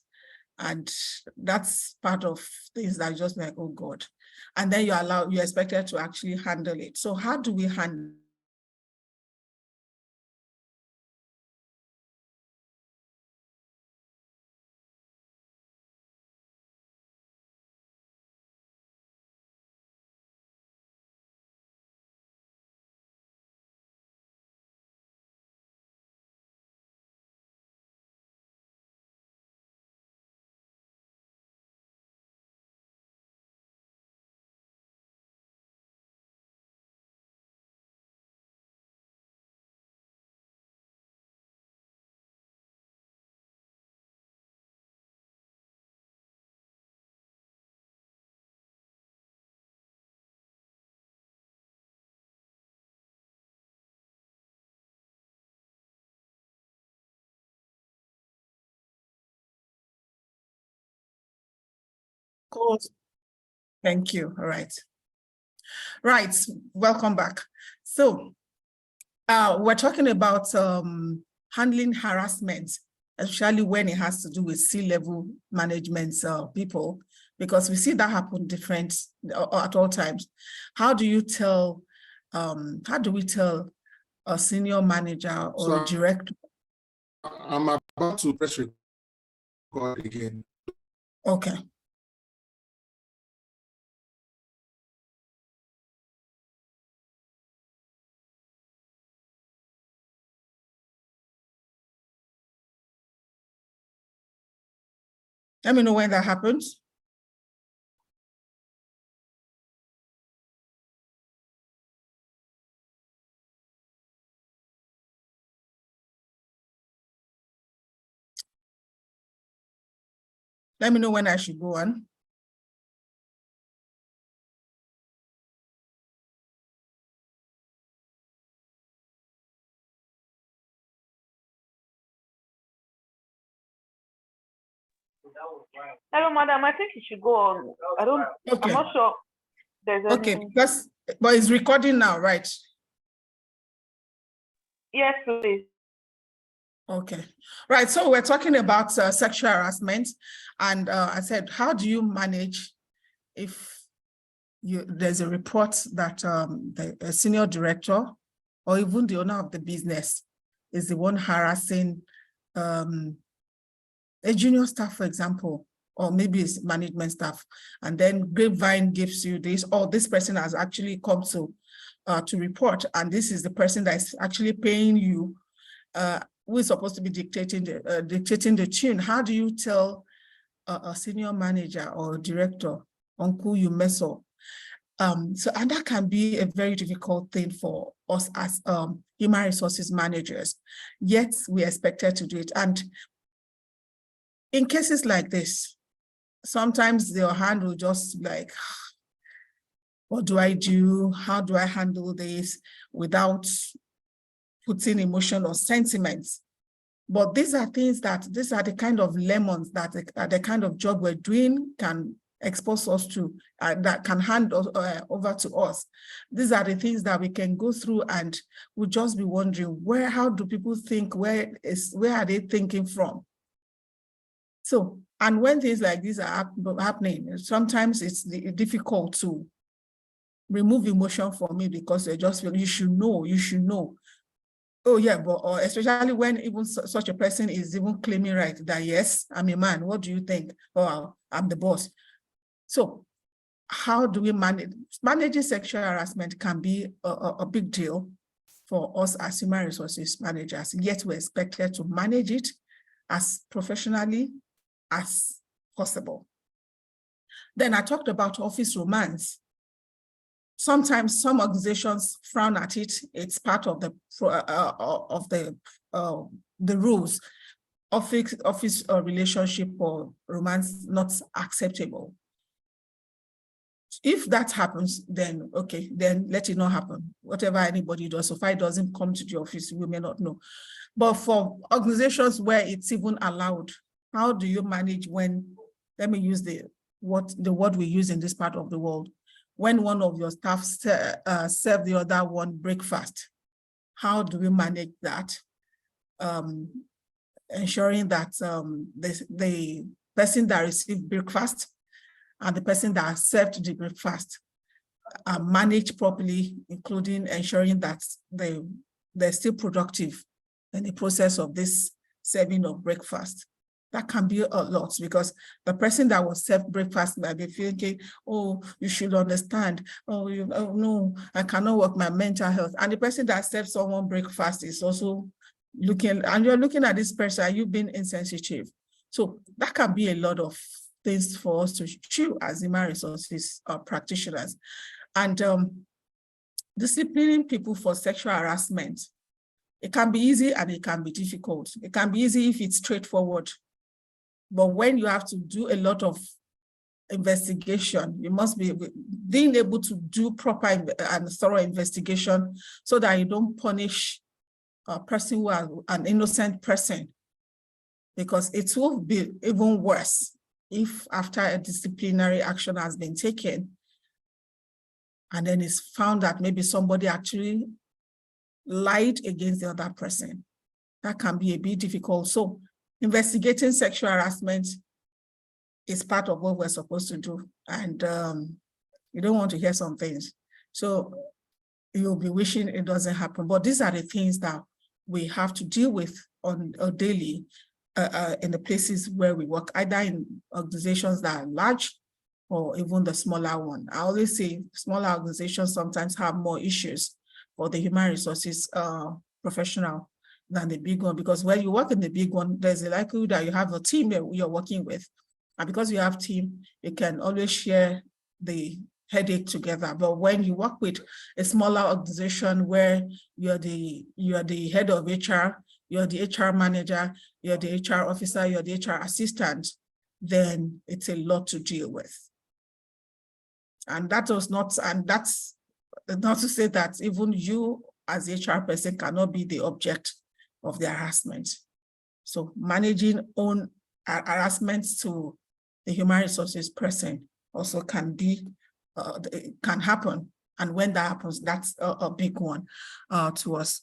And that's part of things that just like, oh God. And then you're expected to actually handle it. So how do we handle? Close. Thank you. All right. Right. Welcome back. So we're talking about handling harassment, especially when it has to do with C-level management people, because we see that happen different at all times. How do we tell a senior manager or a director? I'm about to press record again. Okay. Let me know when that happens. Let me know when I should go on. Hello, madam. I think you should go on. Okay. I'm not sure. Okay, but it's recording now, right? Yes, please. Okay, right. So we're talking about sexual harassment, and I said, how do you manage if there's a report that the senior director or even the owner of the business is the one harassing a junior staff, for example, or maybe it's management staff, and then Grapevine gives you this, or this person has actually come to report, and this is the person that is actually paying you, who is supposed to be dictating the tune. How do you tell a senior manager or director, uncle, you mess up? And that can be a very difficult thing for us as human resources managers, yet we're expected to do it. And in cases like this, sometimes your hand will just like, what do I do? How do I handle this without putting emotion or sentiments? But these are things these are the kind of lemons that the kind of job we're doing can expose us to, that can hand over to us. These are the things that we can go through and we'll just be wondering, how do people think, where are they thinking from? So, and when things like this are happening, sometimes it's difficult to remove emotion from me, because they just feel, you should know. Oh yeah, but especially when even such a person is even claiming right that, yes, I'm a man, what do you think? Oh, I'm the boss. So how do we managing sexual harassment can be a big deal for us as human resources managers, yet we're expected to manage it as professionally as possible. Then I talked about office romance. Sometimes some organizations frown at it. It's part of the rules. Office relationship or romance not acceptable. If that happens, then okay, then let it not happen. Whatever anybody does, so far it doesn't come to the office, we may not know. But for organizations where it's even allowed, how do you manage when, let me use the word we use in this part of the world, when one of your staff serve the other one breakfast? How do we manage that? Ensuring that person that received breakfast and the person that served the breakfast are managed properly, including ensuring that they're still productive in the process of this serving of breakfast. That can be a lot, because the person that was served breakfast might be thinking, oh, you should understand. Oh, no, I cannot work, my mental health. And the person that served someone breakfast is also looking, and you're looking at this person, are you being insensitive? So that can be a lot of things for us to chew as human resources practitioners. And disciplining people for sexual harassment, it can be easy and it can be difficult. It can be easy if it's straightforward. But when you have to do a lot of investigation, you must be being able to do proper and thorough investigation so that you don't punish a person who is an innocent person, because it will be even worse if after a disciplinary action has been taken and then it's found that maybe somebody actually lied against the other person. That can be a bit difficult. So investigating sexual harassment is part of what we're supposed to do. And you don't want to hear some things. So you'll be wishing it doesn't happen. But these are the things that we have to deal with on a daily in the places where we work, either in organizations that are large or even the smaller one. I always say smaller organizations sometimes have more issues for the human resources professional than the big one, because when you work in the big one, there's a likelihood that you have a team that you're working with. And because you have team, you can always share the headache together. But when you work with a smaller organization where you're the head of HR, you're the HR manager, you're the HR officer, you're the HR assistant, then it's a lot to deal with. And that was not, and that's not to say that even you as HR person cannot be the object of the harassment. So managing own harassment to the human resources person also can be, can happen. And when that happens, that's a big one to us.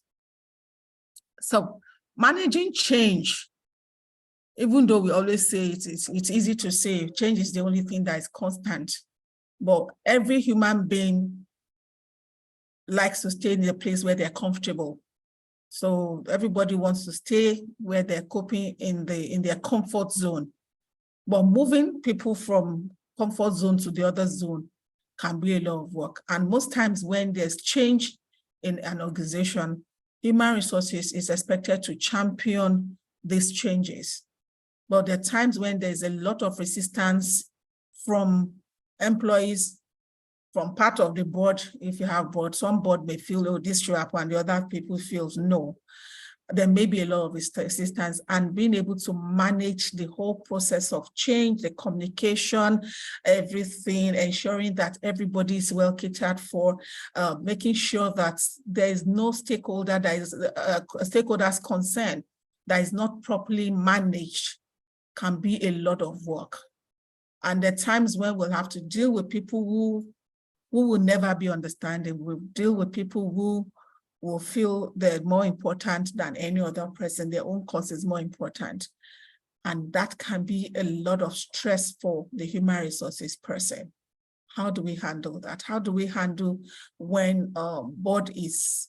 So managing change, even though we always say it's easy to say change is the only thing that is constant, but every human being likes to stay in a place where they're comfortable. So everybody wants to stay where they're coping in their comfort zone. But moving people from comfort zone to the other zone can be a lot of work. And most times when there's change in an organization, human resources is expected to champion these changes. But there are times when there's a lot of resistance from employees, from part of the board. If you have board, some board may feel, oh, this should happen, and the other people feels no. There may be a lot of resistance, and being able to manage the whole process of change, the communication, everything, ensuring that everybody is well catered for, making sure that there is no stakeholder that is stakeholder's concern that is not properly managed, can be a lot of work. And there are times when we'll have to deal with people who will never be understanding. We'll deal with people who will feel they're more important than any other person. Their own cause is more important. And that can be a lot of stress for the human resources person. How do we handle that? How do we handle when board is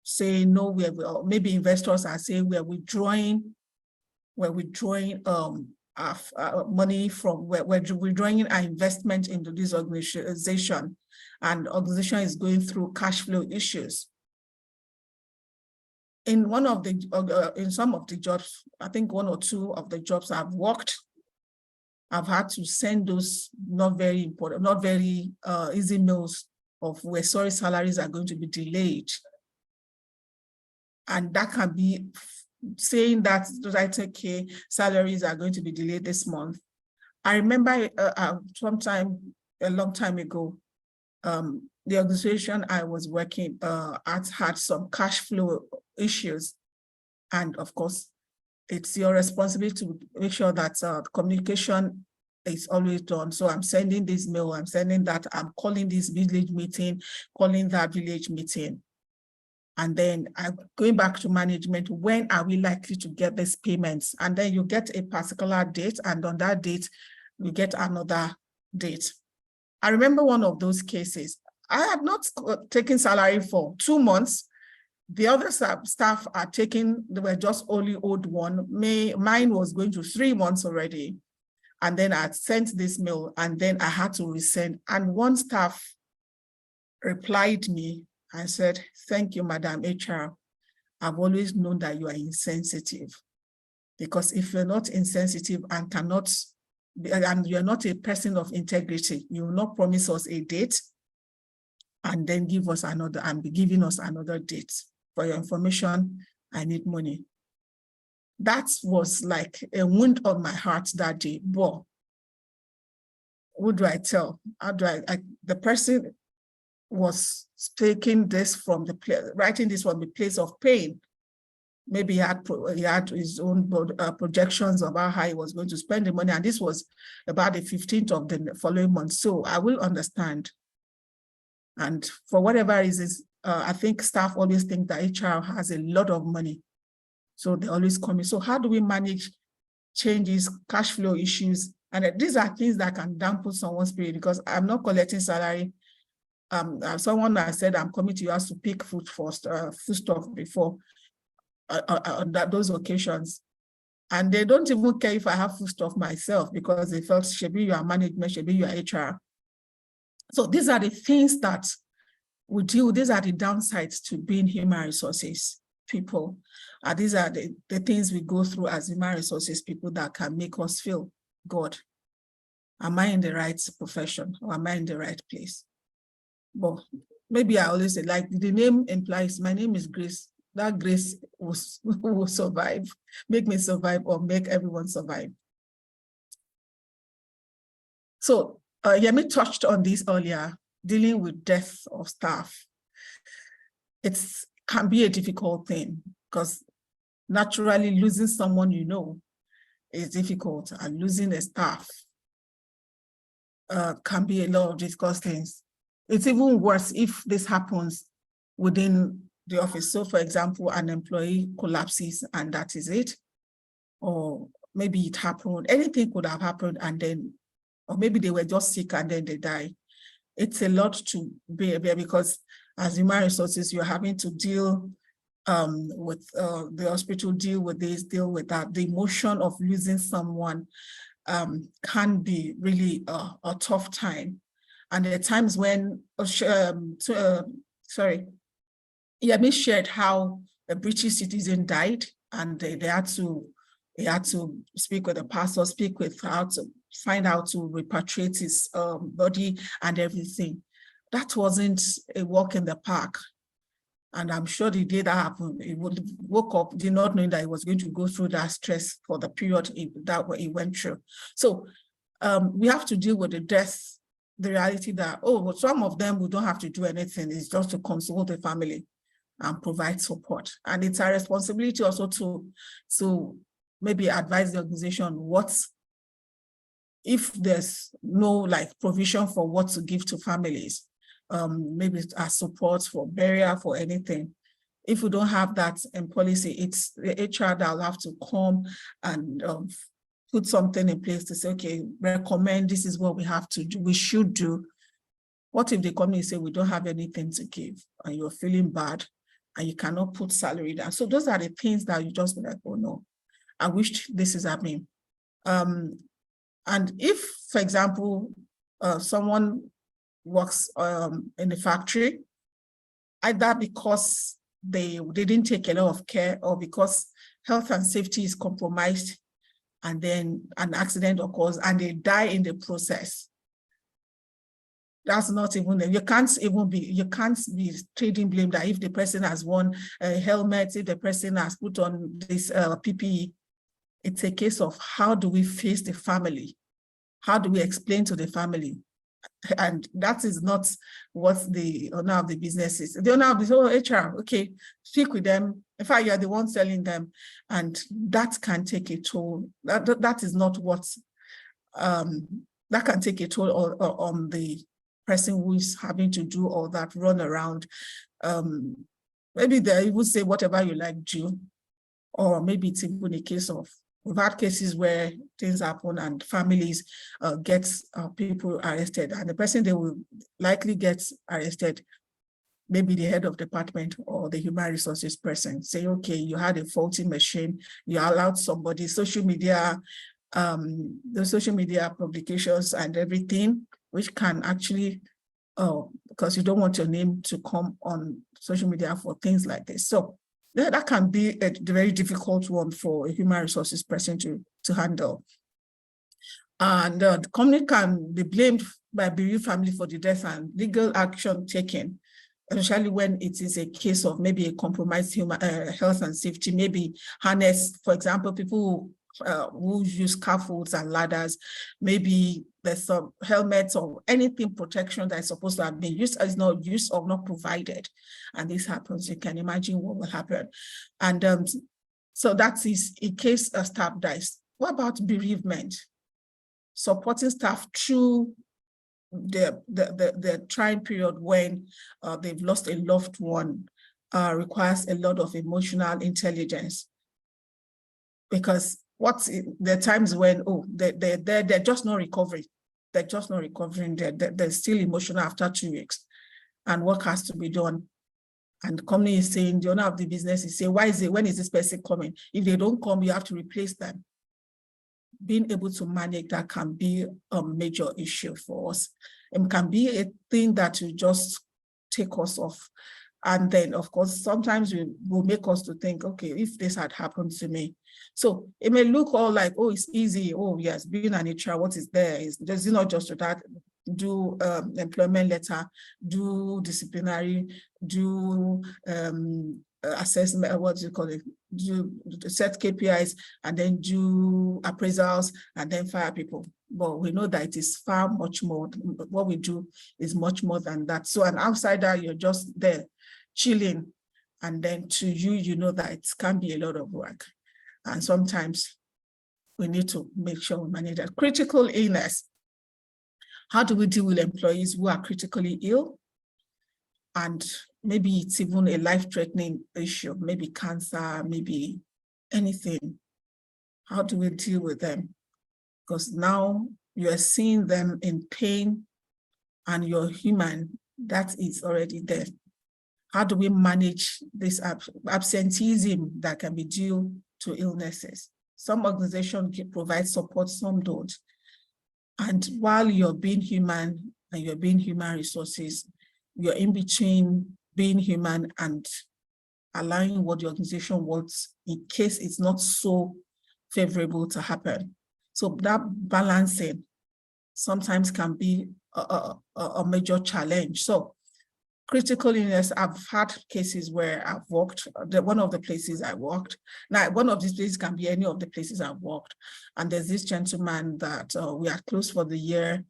saying no, maybe investors are saying we're withdrawing money from, we're withdrawing our investment into this organization, and the organization is going through cash flow issues. In some of the jobs, I think one or two of the jobs I've worked, I've had to send those not very important, not very easy mails of we're sorry, salaries are going to be delayed. And that can be saying that, okay, salaries are going to be delayed this month. I remember a long time ago, the organization I was working at had some cash flow issues. And of course, it's your responsibility to make sure that communication is always done. So I'm sending this mail, I'm sending that, I'm calling this village meeting, calling that village meeting. And then going back to management, when are we likely to get these payments? And then you get a particular date, and on that date, you get another date. I remember one of those cases. I had not taken salary for 2 months. The other staff are taking, they were just only owed one. Mine was going to 3 months already. And then I sent this mail, and then I had to resend. And one staff replied me and said, "Thank you, Madam HR. I've always known that you are insensitive. Because if you're not insensitive and you're not a person of integrity, you will not promise us a date and then give us another, and be giving us another date. For your information, I need money." That was like a wound on my heart that day. But what do I tell? How do the person was taking this from the place, writing this from the place of pain. Maybe he had his own projections about how he was going to spend the money. And this was about the 15th of the following month. So I will understand. And for whatever reasons, I think staff always think that HR has a lot of money. So they always come in. So how do we manage changes, cash flow issues? And these are things that can dampen someone's spirit, because I'm not collecting salary. Someone has said, "I'm coming to your house to pick food stuff before on those occasions." And they don't even care if I have food stuff myself, because they felt, "Shebi, you are management, Shebi, you are HR." So these are the things that we deal with. These are the downsides to being human resources people. These are the things we go through as human resources people that can make us feel, God, am I in the right profession, or am I in the right place? But maybe I always say, like the name implies, my name is Grace. That grace will survive, make me survive, or make everyone survive. So Yemi touched on this earlier, dealing with death of staff. It can be a difficult thing, because naturally losing someone you know is difficult, and losing a staff can be a lot of difficult things. It's even worse if this happens within the office. So for example, an employee collapses and that is it. Or maybe it happened, anything could have happened, and then, or maybe they were just sick and then they die. It's a lot to bear, because as human resources, you're having to deal with the hospital, deal with this, deal with that. The emotion of losing someone can be really a tough time. And there are times when, Yemi shared how a British citizen died, and they had to speak with the pastor, speak with how to find out to repatriate his body and everything. That wasn't a walk in the park. And I'm sure the day that happened, he would woke up, did not know that he was going to go through that stress for the period that he went through. So we have to deal with the death, the reality that, well, some of them we don't have to do anything. It's just to console the family and provide support. And it's our responsibility also to maybe advise the organization what, if there's no provision for what to give to families, maybe as support for burial, for anything. If we don't have that in policy, it's the HR that will have to come and put something in place to say, okay, recommend this is what we have to do, we should do. What if they come and say we don't have anything to give, and you're feeling bad and you cannot put salary down? So those are the things that you just be like, oh no, I wish this is happening. And if, for example, someone works in the factory, either because they didn't take a lot of care, or because health and safety is compromised, and then an accident occurs and they die in the process, that's not even, you can't be trading blame that if the person has worn a helmet, if the person has put on this PPE. It's a case of how do we face the family? How do we explain to the family? And that is not what the owner of the business is. The owner of the whole HR, okay, speak with them. In fact, you're the one selling them, and that can take a toll. That is not what, that can take a toll on the person who is having to do all that run around, maybe they would say whatever you like do, or maybe it's even a case of, we've had cases where things happen and families get people arrested, and the person they will likely get arrested, maybe the head of department or the human resources person, say, okay, you had a faulty machine, you allowed somebody, social media, the social media publications and everything, which can actually, because you don't want your name to come on social media for things like this. So that can be a very difficult one for a human resources person to handle. And the company can be blamed by bereaved family for the death and legal action taken, especially when it is a case of maybe a compromised human health and safety, maybe harness, for example, people who use scaffolds and ladders, maybe there's some helmets or anything protection that is supposed to have been used is not used or not provided. And this happens, you can imagine what will happen. And so that is in case a staff dies. What about bereavement? Supporting staff through the trying period when they've lost a loved one requires a lot of emotional intelligence, because there are times when they're just not recovering, they're still emotional after 2 weeks, and work has to be done. And the company is saying, the owner of the business is saying, when is this person coming? If they don't come, you have to replace them. Being able to manage that can be a major issue for us. It can be a thing that will just take us off. And then, of course, sometimes it will make us to think, okay, if this had happened to me. So it may look all like, oh, it's easy. Oh, yes, being an HR, what is there? Is not just that, do employment letter, do disciplinary, do assessment, what do you call it? Do set KPIs, and then do appraisals, and then fire people. But we know that it is far much more. What we do is much more than that. So an outsider, you're just there chilling, and then to you, you know that it can be a lot of work. And sometimes we need to make sure we manage that. Critical illness. How do we deal with employees who are critically ill? And maybe it's even a life-threatening issue, maybe cancer, maybe anything. How do we deal with them? Because now you are seeing them in pain and you're human, that is already there. How do we manage this absenteeism that can be due to illnesses? Some organizations provide support, some don't. And while you're being human and you're being human resources, you're in between being human and allowing what the organization wants in case it's not so favorable to happen. So that balancing sometimes can be a major challenge. So critical illness, I've had cases where I've worked, one of the places I worked. Now, one of these places can be any of the places I've worked. And there's this gentleman that we are closed for the year,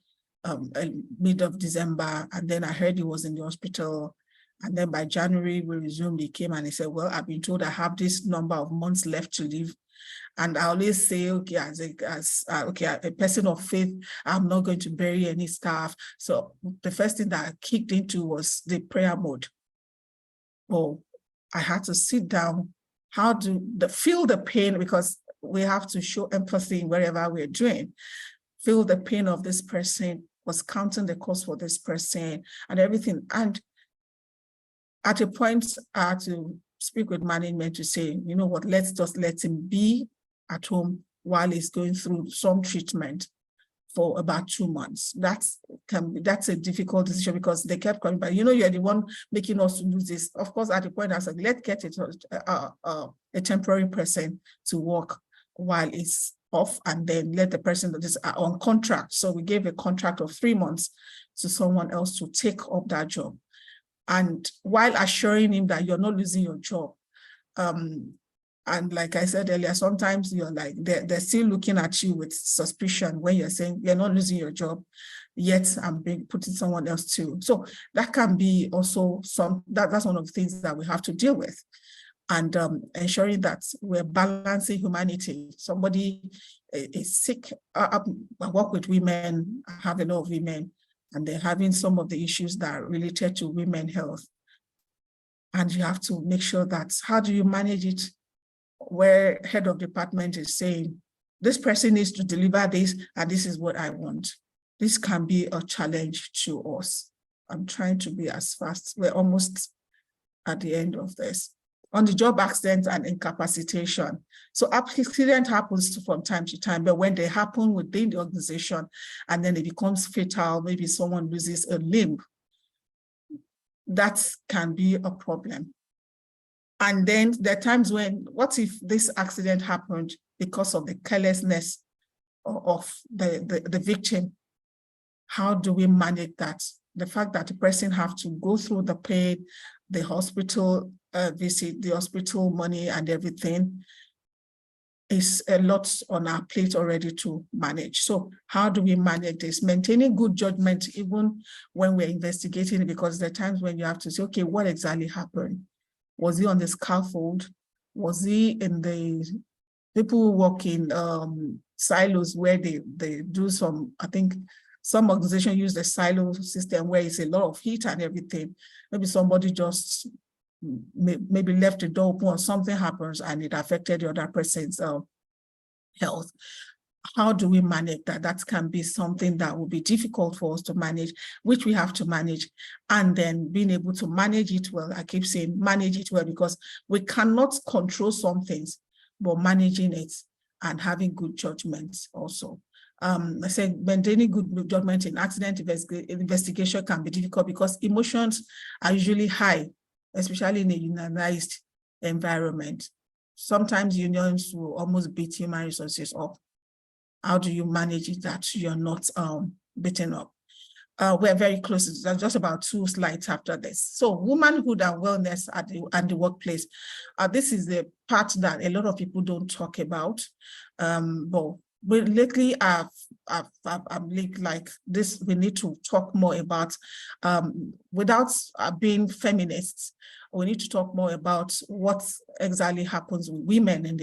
mid of December, and then I heard he was in the hospital. And then by January, we resumed, he came and he said, well, I've been told I have this number of months left to live. And I always say, okay, as a person of faith, I'm not going to bury any staff. So the first thing that I kicked into was the prayer mode. Oh, I had to sit down, feel the pain, because we have to show empathy wherever we're doing. Feel the pain of this person, was counting the cost for this person and everything. And at a point, I had to speak with management to say, you know what, let's just let him be at home while he's going through some treatment for about 2 months. That's a difficult decision, because they kept coming back. You know, you're the one making us lose this. Of course, at the point I said, let's get a temporary person to work while it's off, and then let the person that is on contract. So we gave a contract of 3 months to someone else to take up that job. And while assuring him that you're not losing your job, and like I said earlier, sometimes you're like, they're still looking at you with suspicion when you're saying you're not losing your job, yet I'm putting someone else too. So that can be also that's one of the things that we have to deal with. And ensuring that we're balancing humanity. Somebody is sick. I work with women, I have a lot of women, and they're having some of the issues that are related to women's health. And you have to make sure that, how do you manage it where head of department is saying, this person needs to deliver this, and this is what I want. This can be a challenge to us. I'm trying to be as fast. We're almost at the end of this. On the job accident and incapacitation. So accident happens from time to time, but when they happen within the organization and then it becomes fatal, maybe someone loses a limb, that can be a problem. And then there are times when, what if this accident happened because of the carelessness of the victim? How do we manage that? The fact that the person have to go through the pain, the hospital visit, the hospital money and everything is a lot on our plate already to manage. So how do we manage this? Maintaining good judgment even when we're investigating it, because there are times when you have to say, okay, what exactly happened? Was he on the scaffold? Was he in the, people who work in silos where they do some, I think some organizations use the silo system where it's a lot of heat and everything. Maybe somebody just maybe left the door open or something happens and it affected the other person's health. How do we manage that? That can be something that will be difficult for us to manage, which we have to manage. And then being able to manage it well, I keep saying manage it well, because we cannot control some things, but managing it and having good judgment also. I said maintaining good judgment in accident investigation can be difficult because emotions are usually high, especially in a unionized environment. Sometimes unions will almost beat human resources up. How do you manage it that you're not beaten up? We're very close. There's just about 2 slides after this. So womanhood and wellness at the workplace. This is the part that a lot of people don't talk about. But lately I've like this, we need to talk more about, without being feminists, we need to talk more about what exactly happens with women in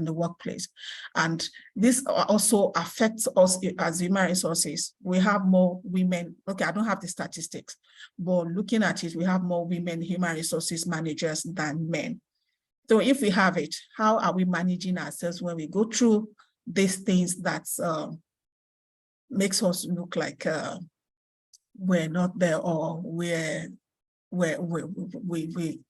the workplace. And this also affects us as human resources. We have more women, okay, I don't have the statistics, but looking at it, we have more women human resources managers than men. So if we have it, how are we managing ourselves when we go through these things that makes us look like we're not there, or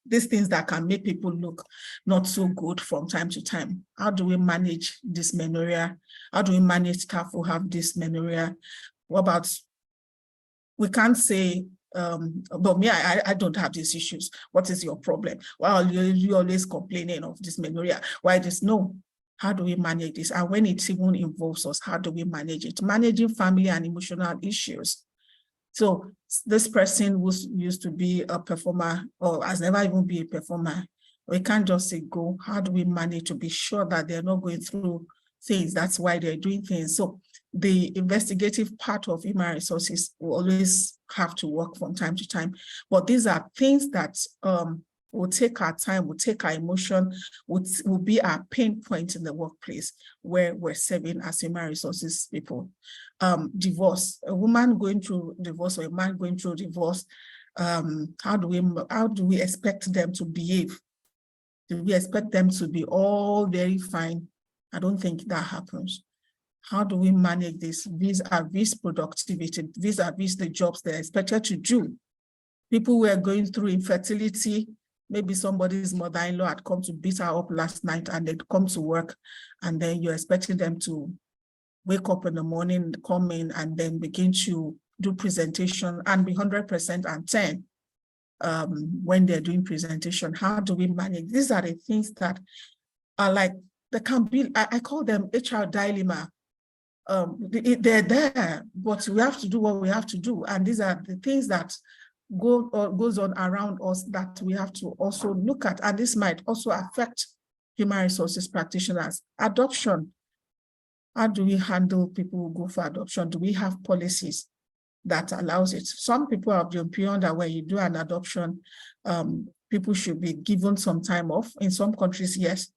these things that can make people look not so good from time to time? How do we manage dysmenorrhea? How do we manage staff who have dysmenorrhea? What about, we can't say, but me, I don't have these issues. What is your problem? Well, you're always complaining of dysmenorrhea. Why this? No. How do we manage this? And when it even involves us, how do we manage it? Managing family and emotional issues. So this person who used to be a performer or has never even been a performer, we can't just say go. How do we manage to be sure that they're not going through things? That's why they're doing things. So the investigative part of human resources will always have to work from time to time. But these are things that will take our time, will take our emotion, will be our pain point in the workplace where we're serving as human resources people. Divorce, a woman going through divorce or a man going through divorce, how do we expect them to behave? Do we expect them to be all very fine? I don't think that happens. How do we manage this vis-a-vis productivity, vis-a-vis the jobs they're expected to do? People who are going through infertility, maybe somebody's mother-in-law had come to beat her up last night and they'd come to work, and then you're expecting them to wake up in the morning, come in and then begin to do presentation and be 100% and 10 when they're doing presentation. How do we manage? These are the things that are like, they can be, I call them HR dilemma. They're there, but we have to do what we have to do. And these are the things that goes on around us that we have to also look at. And this might also affect human resources practitioners. Adoption. How do we handle people who go for adoption? Do we have policies that allows it? Some people have the opinion that when you do an adoption, people should be given some time off. In some countries, yes.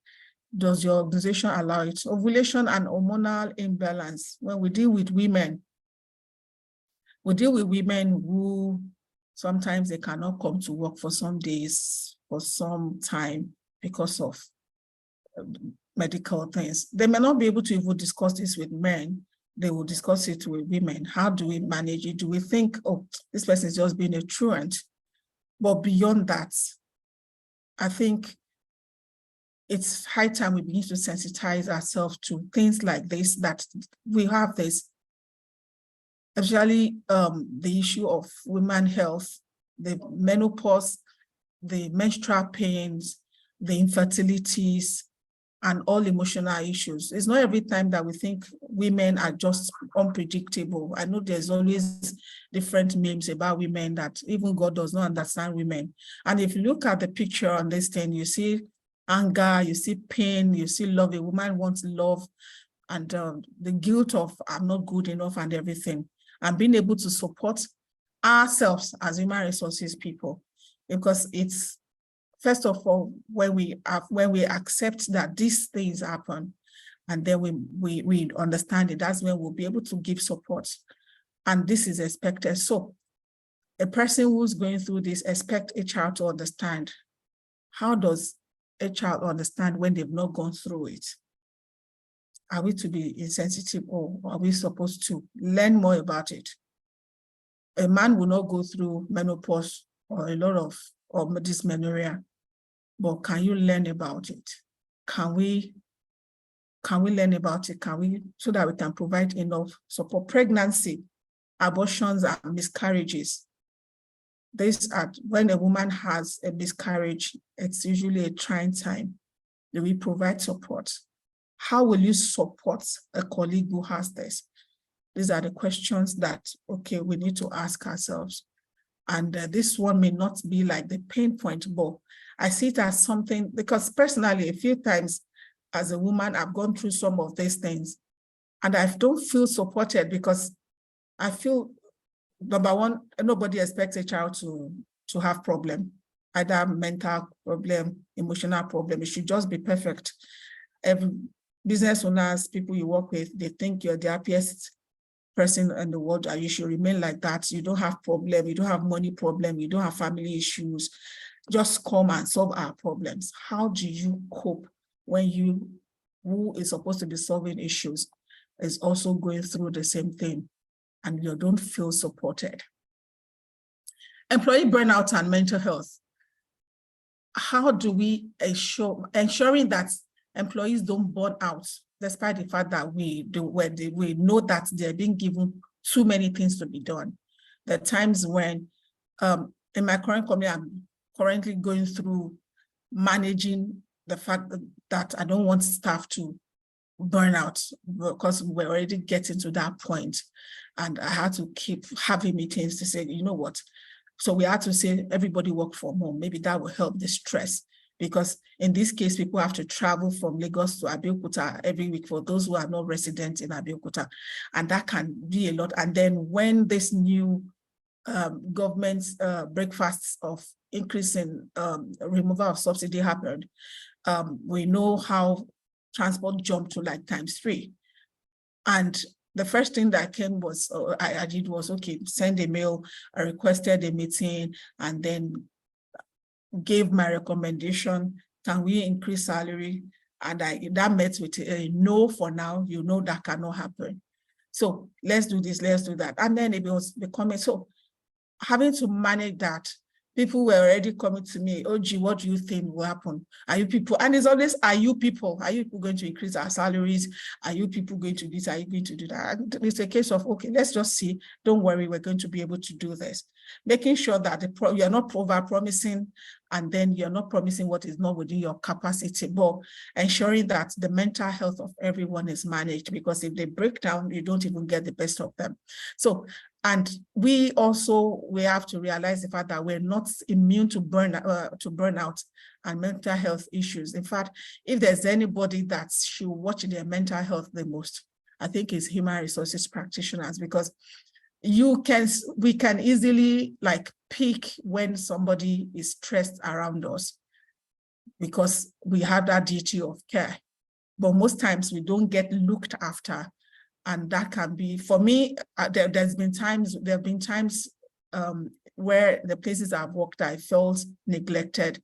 Does your organization allow it? Ovulation and hormonal imbalance. When we deal with women who sometimes they cannot come to work for some days. for some time because of medical things. They may not be able to even discuss this with men. They will discuss it with women. How do we manage it? Do we think, oh, this person is just being a truant? But beyond that, I think it's high time we begin to sensitize ourselves to things like this, that we have this, especially the issue of women's health, the menopause, the menstrual pains, the infertilities, and all emotional issues. It's not every time that we think women are just unpredictable. I know there's always different memes about women that even God does not understand women. And if you look at the picture on this thing, you see anger, you see pain, you see love. A woman wants love, and the guilt of I'm not good enough and everything. And being able to support ourselves as human resources people, because it's, first of all, when we accept that these things happen, and then we understand it, that's when we'll be able to give support. And this is expected. So a person who's going through this expect a child to understand. How does a child understand when they've not gone through it? Are we to be insensitive, or are we supposed to learn more about it? A man will not go through menopause or a lot of dysmenorrhea, but can you learn about it? Can we learn about it? So that we can provide enough support? Pregnancy, abortions, and miscarriages. These are when a woman has a miscarriage, it's usually a trying time. Do we provide support? How will you support a colleague who has this? These are the questions that, okay, we need to ask ourselves. And this one may not be like the pain point, but I see it as something, because personally, a few times as a woman, I've gone through some of these things and I don't feel supported, because I feel, number one, nobody expects a child to have problem, either mental problem, emotional problem. It should just be perfect. Every business owners, people you work with, they think you're the happiest person in the world, and you should remain like that. You don't have problem, you don't have money problem, you don't have family issues. Just come and solve our problems. How do you cope when you, who is supposed to be solving issues, is also going through the same thing and you don't feel supported? Employee burnout and mental health. How do we ensuring that employees don't burn out, despite the fact that we know that they're being given too many things to be done? There are times when in my current company, I'm currently going through managing the fact that I don't want staff to burn out, because we're already getting to that point. And I had to keep having meetings to say, you know what? So we had to say everybody work from home. Maybe that will help the stress, because in this case, people have to travel from Lagos to Abeokuta every week for those who are not resident in Abeokuta. And that can be a lot. And then when this new government's breakfasts of increasing removal of subsidy happened, we know how transport jumped to like ×3. And the first thing that came was, I did was, okay, send a mail, I requested a meeting, and then gave my recommendation, can we increase salary? And that met with a no for now, you know that cannot happen. So let's do this, let's do that. And then it was becoming, so having to manage that, people were already coming to me, oh, gee, what do you think will happen? Are you people, and it's always, are you people going to increase our salaries? Are you people going to do this? Are you going to do that? And it's a case of, okay, let's just see, don't worry, we're going to be able to do this. Making sure that you're not over-promising, and then you're not promising what is not within your capacity, but ensuring that the mental health of everyone is managed, because if they break down, you don't even get the best of them. So, and we have to realize the fact that we're not immune to burnout and mental health issues. In fact, if there's anybody that should watch their mental health the most, I think it's human resources practitioners, because we can easily like pick when somebody is stressed around us, because we have that duty of care. But most times we don't get looked after. And that can be, for me, there have been times where the places I've worked, I felt neglected.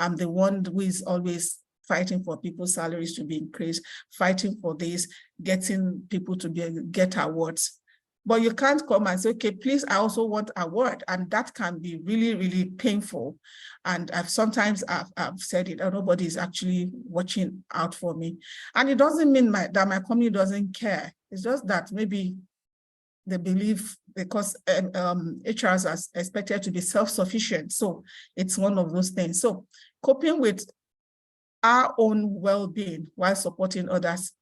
I'm the one who is always fighting for people's salaries to be increased, fighting for this, getting people to get awards. But you can't come and say, okay, please, I also want an award. And that can be really, really painful. And I've said it, nobody is actually watching out for me. And it doesn't mean that my company doesn't care. It's just that maybe they believe because HRs are expected to be self-sufficient. So it's one of those things. So coping with our own well-being while supporting others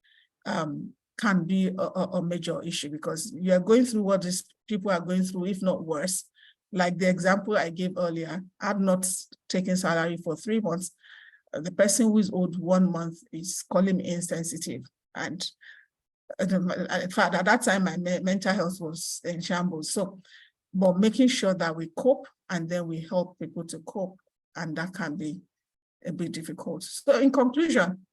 can be a major issue, because you are going through what these people are going through, if not worse. Like the example I gave earlier, I've not taken salary for 3 months. The person who is owed 1 month is calling me insensitive. And in fact, at that time, my mental health was in shambles. So, but making sure that we cope and then we help people to cope, and that can be a bit difficult. So in conclusion,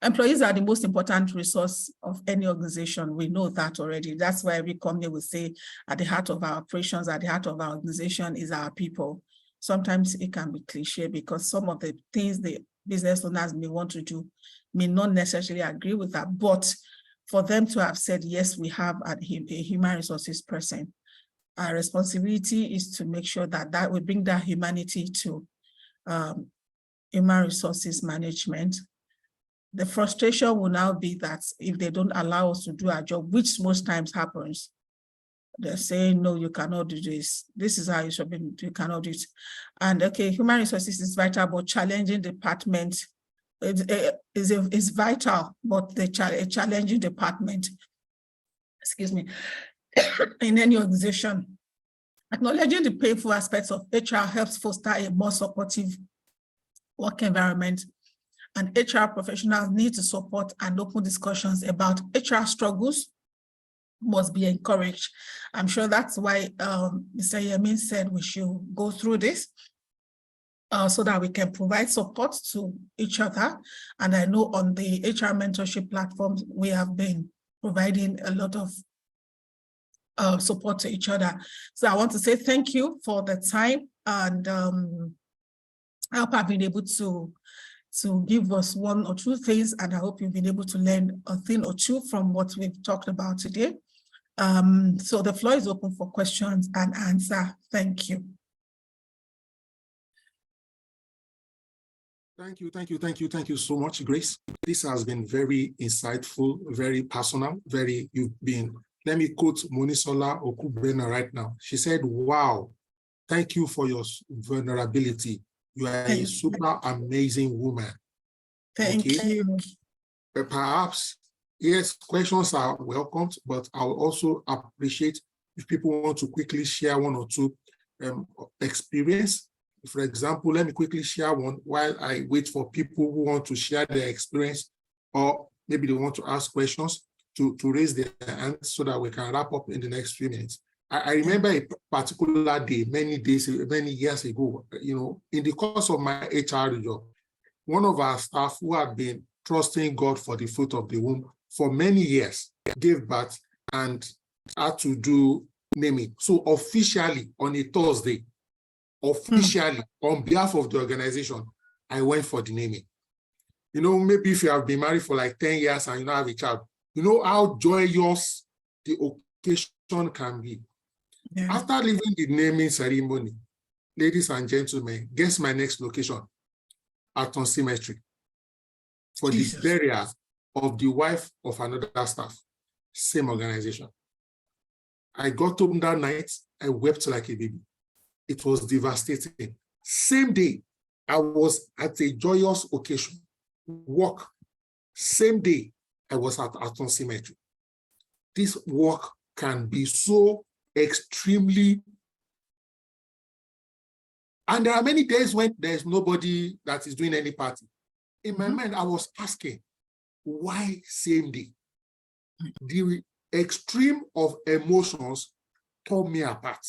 employees are the most important resource of any organization. We know that already. That's why every company will say at the heart of our operations, at the heart of our organization is our people. Sometimes it can be cliche because some of the things the business owners may want to do may not necessarily agree with that, but for them to have said, yes, we have a human resources person, our responsibility is to make sure that we bring that humanity to human resources management. The frustration will now be that if they don't allow us to do our job, which most times happens, they're saying, no, you cannot do this. This is how you should be, you cannot do it. And okay, human resources is vital, but challenging department is vital, but the challenging department, excuse me, in any organization. Acknowledging the painful aspects of HR helps foster a more supportive work environment, and HR professionals need to support and open discussions about HR struggles must be encouraged. I'm sure that's why Mr. Yemin said we should go through this so that we can provide support to each other. And I know on the HR mentorship platforms, we have been providing a lot of support to each other. So I want to say thank you for the time, and I hope I've been able to give us 1 or 2 things, and I hope you've been able to learn a thing or two from what we've talked about today. So the floor is open for questions and answer. Thank you. Thank you so much, Grace. This has been very insightful, very personal, let me quote Monisola Okubena right now. She said, wow, thank you for your vulnerability. You are a super amazing woman. Thank you. Perhaps, yes, questions are welcomed, but I will also appreciate if people want to quickly share 1 or 2 experience. For example, let me quickly share one while I wait for people who want to share their experience, or maybe they want to ask questions to raise their hands so that we can wrap up in the next few minutes. I remember a particular day, many years ago, in the course of my HR job, one of our staff who had been trusting God for the fruit of the womb for many years gave birth and had to do naming. So officially on a Thursday, on behalf of the organization, I went for the naming. Maybe if you have been married for like 10 years and you don't have a child, you know how joyous the occasion can be. Yeah. After leaving the naming ceremony, ladies and gentlemen, guess my next location? Acton Cemetery, for Jesus. The burial of the wife of another staff, same organization. I got home that night, I wept like a baby. It was devastating. Same day, I was at a joyous occasion, work. Same day, I was at Acton Cemetery. This work can be so extremely, and there are many days when there's nobody that is doing any party. In my mind, I was asking, why same day? The extreme of emotions tore me apart.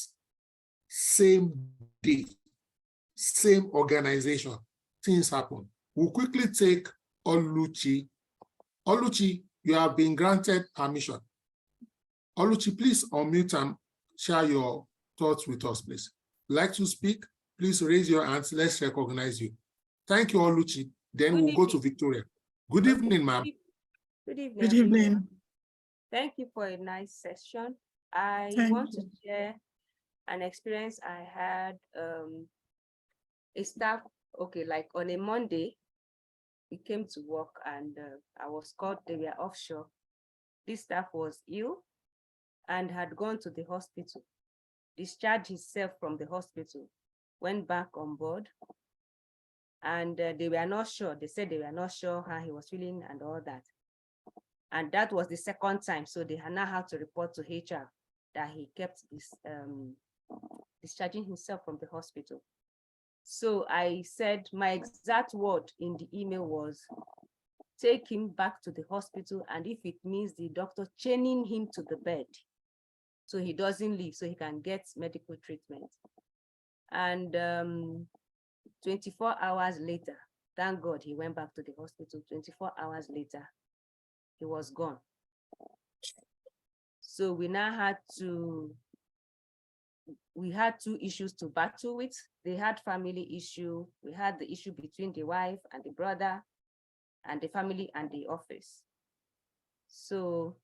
Same day, same organization, things happen. We'll quickly take Oluchi. Oluchi, you have been granted permission. Oluchi, please unmute and share your thoughts with us, please. Like to speak? please raise your hands. Let's recognize you. Thank you, Oluchi. Then Good we'll go to evening. Victoria. Good evening, ma'am. Good evening. Good evening. Thank you for a nice session. I Thank want to share an experience I had. A staff, okay, like on a Monday, we came to work and I was called, they were offshore. This staff was ill and had gone to the hospital, discharged himself from the hospital, went back on board, and they were not sure. They said they were not sure how he was feeling and all that. And that was the second time. So they now had to report to HR that he kept this discharging himself from the hospital. So I said, my exact word in the email was, take him back to the hospital, and if it means the doctor chaining him to the bed so he doesn't leave, so he can get medical treatment. And 24 hours later, thank God he went back to the hospital. 24 hours later, he was gone. So we now had to, we had two issues to battle with. They had family issue. We had the issue between the wife and the brother and the family and the office. So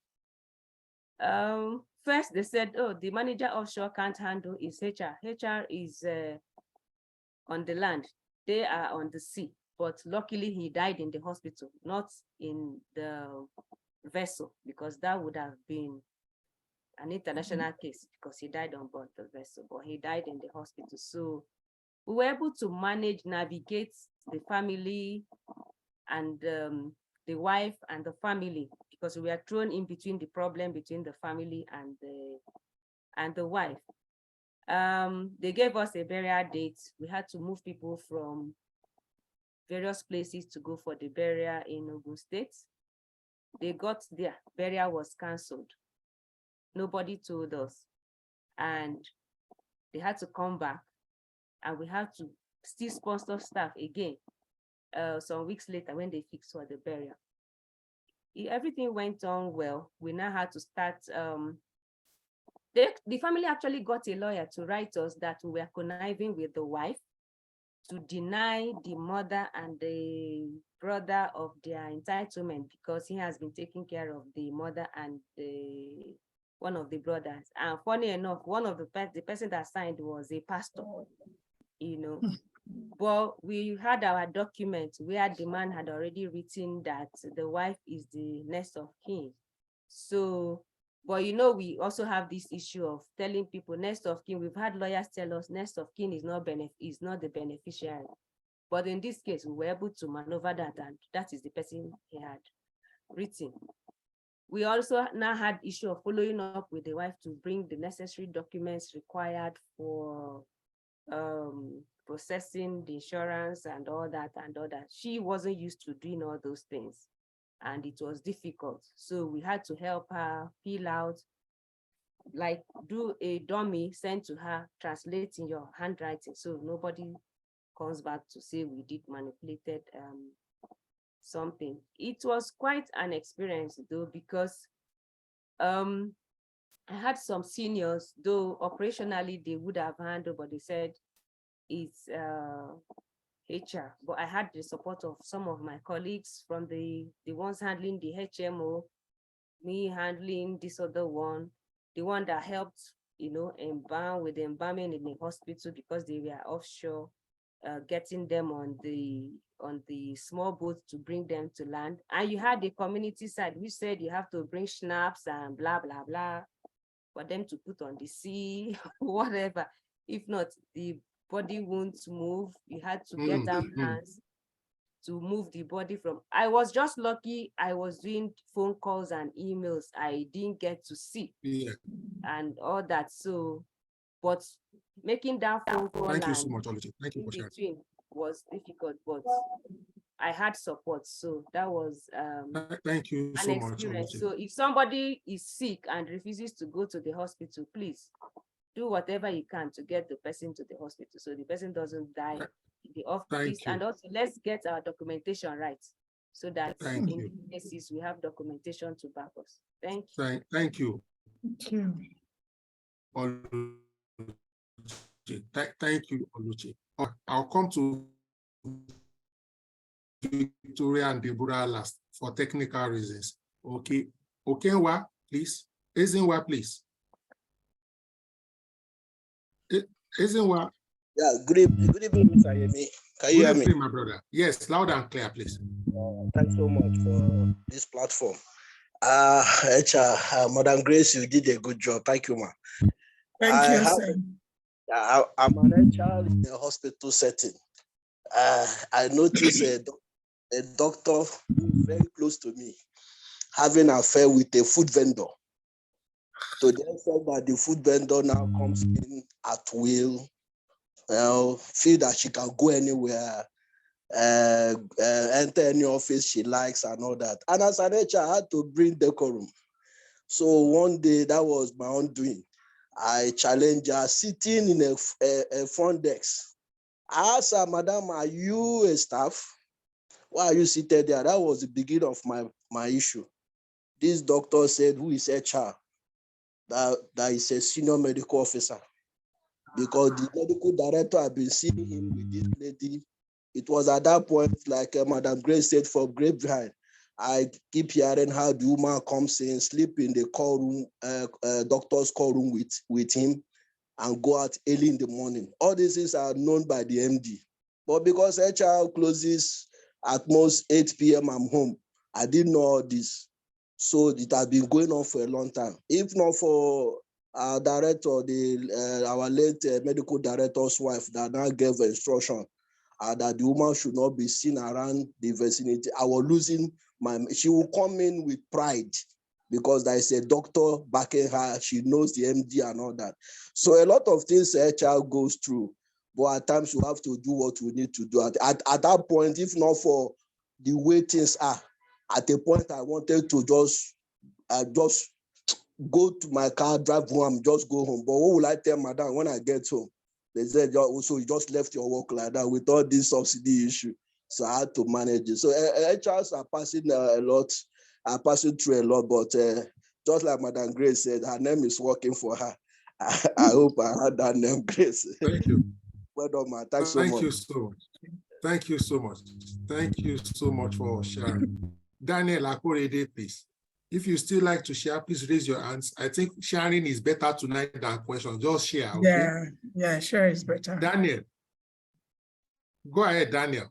first they said, oh, the manager offshore can't handle his HR. HR is on the land. They are on the sea. But luckily he died in the hospital, not in the vessel, because that would have been an international case because he died on board the vessel, but he died in the hospital. So we were able to manage, navigate the family and the wife and the family, because we were thrown in between the problem between the family and the wife. They gave us a burial date. We had to move people from various places to go for the burial in Ogun State. They got there, burial was canceled. Nobody told us, and they had to come back, and we had to still sponsor staff again some weeks later when they fixed for the burial. Everything went on well. We now had to start, the family actually got a lawyer to write us that we were conniving with the wife to deny the mother and the brother of their entitlement, because he has been taking care of the mother and one of the brothers. And funny enough, one of the person that signed was a pastor, you know. But we had our document where the man had already written that the wife is the next of kin. So, but you know, we also have this issue of telling people next of kin. We've had lawyers tell us next of kin is not the beneficiary. But in this case, we were able to maneuver that, and that is the person he had written. We also now had issue of following up with the wife to bring the necessary documents required for processing the insurance and all that. She wasn't used to doing all those things, and it was difficult. So we had to help her fill out, like do a dummy, send to her, translate in your handwriting, so nobody comes back to say we did manipulated something. It was quite an experience though, because I had some seniors, though operationally they would have handled, but they said it's HR. But I had the support of some of my colleagues from the ones handling the HMO, me handling this other one, the one that helped, you know, embalm with the embalming in the hospital because they were offshore, getting them on the small boat to bring them to land. And you had the community side, which said you have to bring schnapps and blah, blah, blah, for them to put on the sea, whatever. If not, the body won't move. You had to get ambulance to move the body from. I was just lucky I was doing phone calls and emails. I didn't get to see and all that. So, but making that phone call Thank you so much, Oluchi. Thank you for sharing. between was difficult, but I had support. So that was thank you an so much, experience. Oluchi. So if somebody is sick and refuses to go to the hospital, please do whatever you can to get the person to the hospital so the person doesn't die in the office. And also, let's get our documentation right so that in cases we have documentation to back us. Thank you. Thank you. Thank you. Oluchi. Thank you, Oluchi. I'll come to Victoria and Deborah last for technical reasons. Okay. Okenwa, please. Ezinwa, please. Ezinwa. Yeah, good evening, Mr. Yemi. Can you hear me? Good evening, my brother. Yes, loud and clear, please. Thanks so much for this platform. Madam Grace, you did a good job. Thank you, ma. Thank you, sir. I'm an HR in a hospital setting. I noticed a doctor very close to me having an affair with a food vendor. So they said that the food vendor now comes in at will, feel that she can go anywhere, enter any office she likes and all that. And as an HR, I had to bring decorum. So one day, that was my own doing. I challenged her sitting in a front desk. I asked her, Madam, are you a staff? Why are you seated there? That was the beginning of my issue. This doctor said, who is HR? That is a senior medical officer. Because the medical director had been seeing him with this lady. It was at that point, like Madam Grace said, from grapevine, I keep hearing how the woman comes in, sleep in the call room, doctor's call room with him, and go out early in the morning. All these things are known by the MD. But because HR closes at most 8 p.m., I'm home. I didn't know all this. So it has been going on for a long time. If not for our director, our late medical director's wife that now gave instruction that the woman should not be seen around the vicinity, I was losing she will come in with pride because there is a doctor backing her. She knows the MD and all that. So a lot of things HR goes through, but at times you have to do what we need to do. At that point, if not for the way things are, at a point I wanted to just go to my car, drive home, just go home. But what will I tell Madam when I get home? They said, so you just left your work like that with all this subsidy issue. So I had to manage it. So HRs are passing passing through a lot, but just like Madam Grace said, her name is working for her. I hope I had that name, Grace. Thank you. Well done, man. Thanks so much. Thank you so much. Thank you so much. Thank you so much for sharing. Daniel Akorede, please. If you still like to share, please raise your hands. I think sharing is better tonight than questions. Just share, okay? Yeah, sure is better. Daniel. Go ahead, Daniel.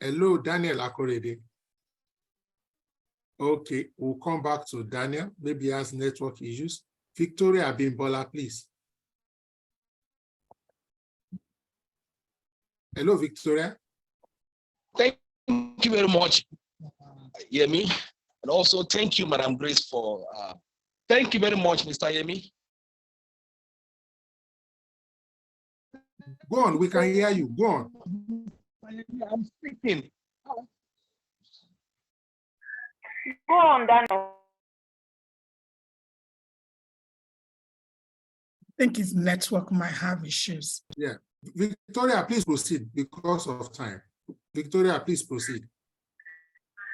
Hello, Daniel Akorede. Okay, we'll come back to Daniel. Maybe he has network issues. Victoria Bimbola, please. Hello, Victoria. Thank you very much, Yemi. And also thank you, Madam Grace, for, thank you very much, Mr. Yemi. Go on, we can hear you. Go on. I'm speaking. Go on, Daniel. I think his network might have issues. Yeah. Victoria, please proceed because of time. Victoria, please proceed.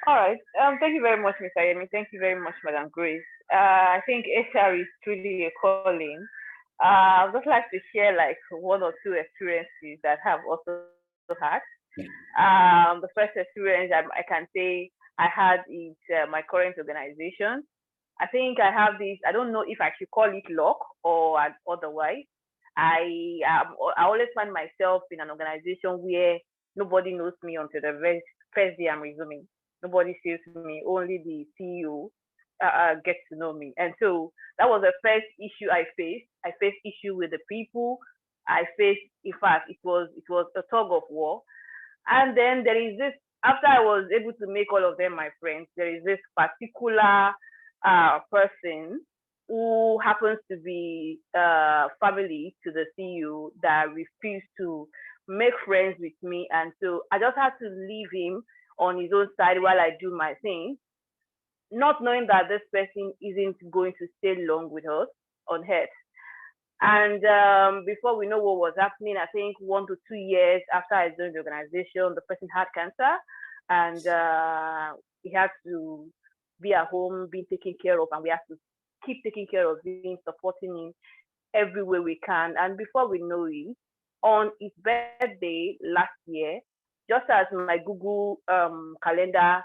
All right. Thank you very much, Mr. Yemi. Thank you very much, Madam Grace. I think HR is truly a calling. I'd just like to share like one or two experiences that I have also had. The first experience I can say I had is my current organization. I think I have this, I don't know if I should call it luck or otherwise. I always find myself in an organization where nobody knows me until the very first day I'm resuming. Nobody sees me, only the CEO gets to know me. And so that was the first issue I faced. I faced issue with the people. I faced, in fact, it was a tug of war. And then there is this, after I was able to make all of them my friends, there is this particular person who happens to be family to the CEO that refused to make friends with me. And so I just had to leave him on his own side while I do my thing, not knowing that this person isn't going to stay long with us on Earth. And before we know what was happening, I think 1 to 2 years after I joined the organization, the person had cancer, and he had to be at home, being taken care of, and we have to keep taking care of him, supporting him. every way we can. And before we know it, on his birthday last year, just as my Google calendar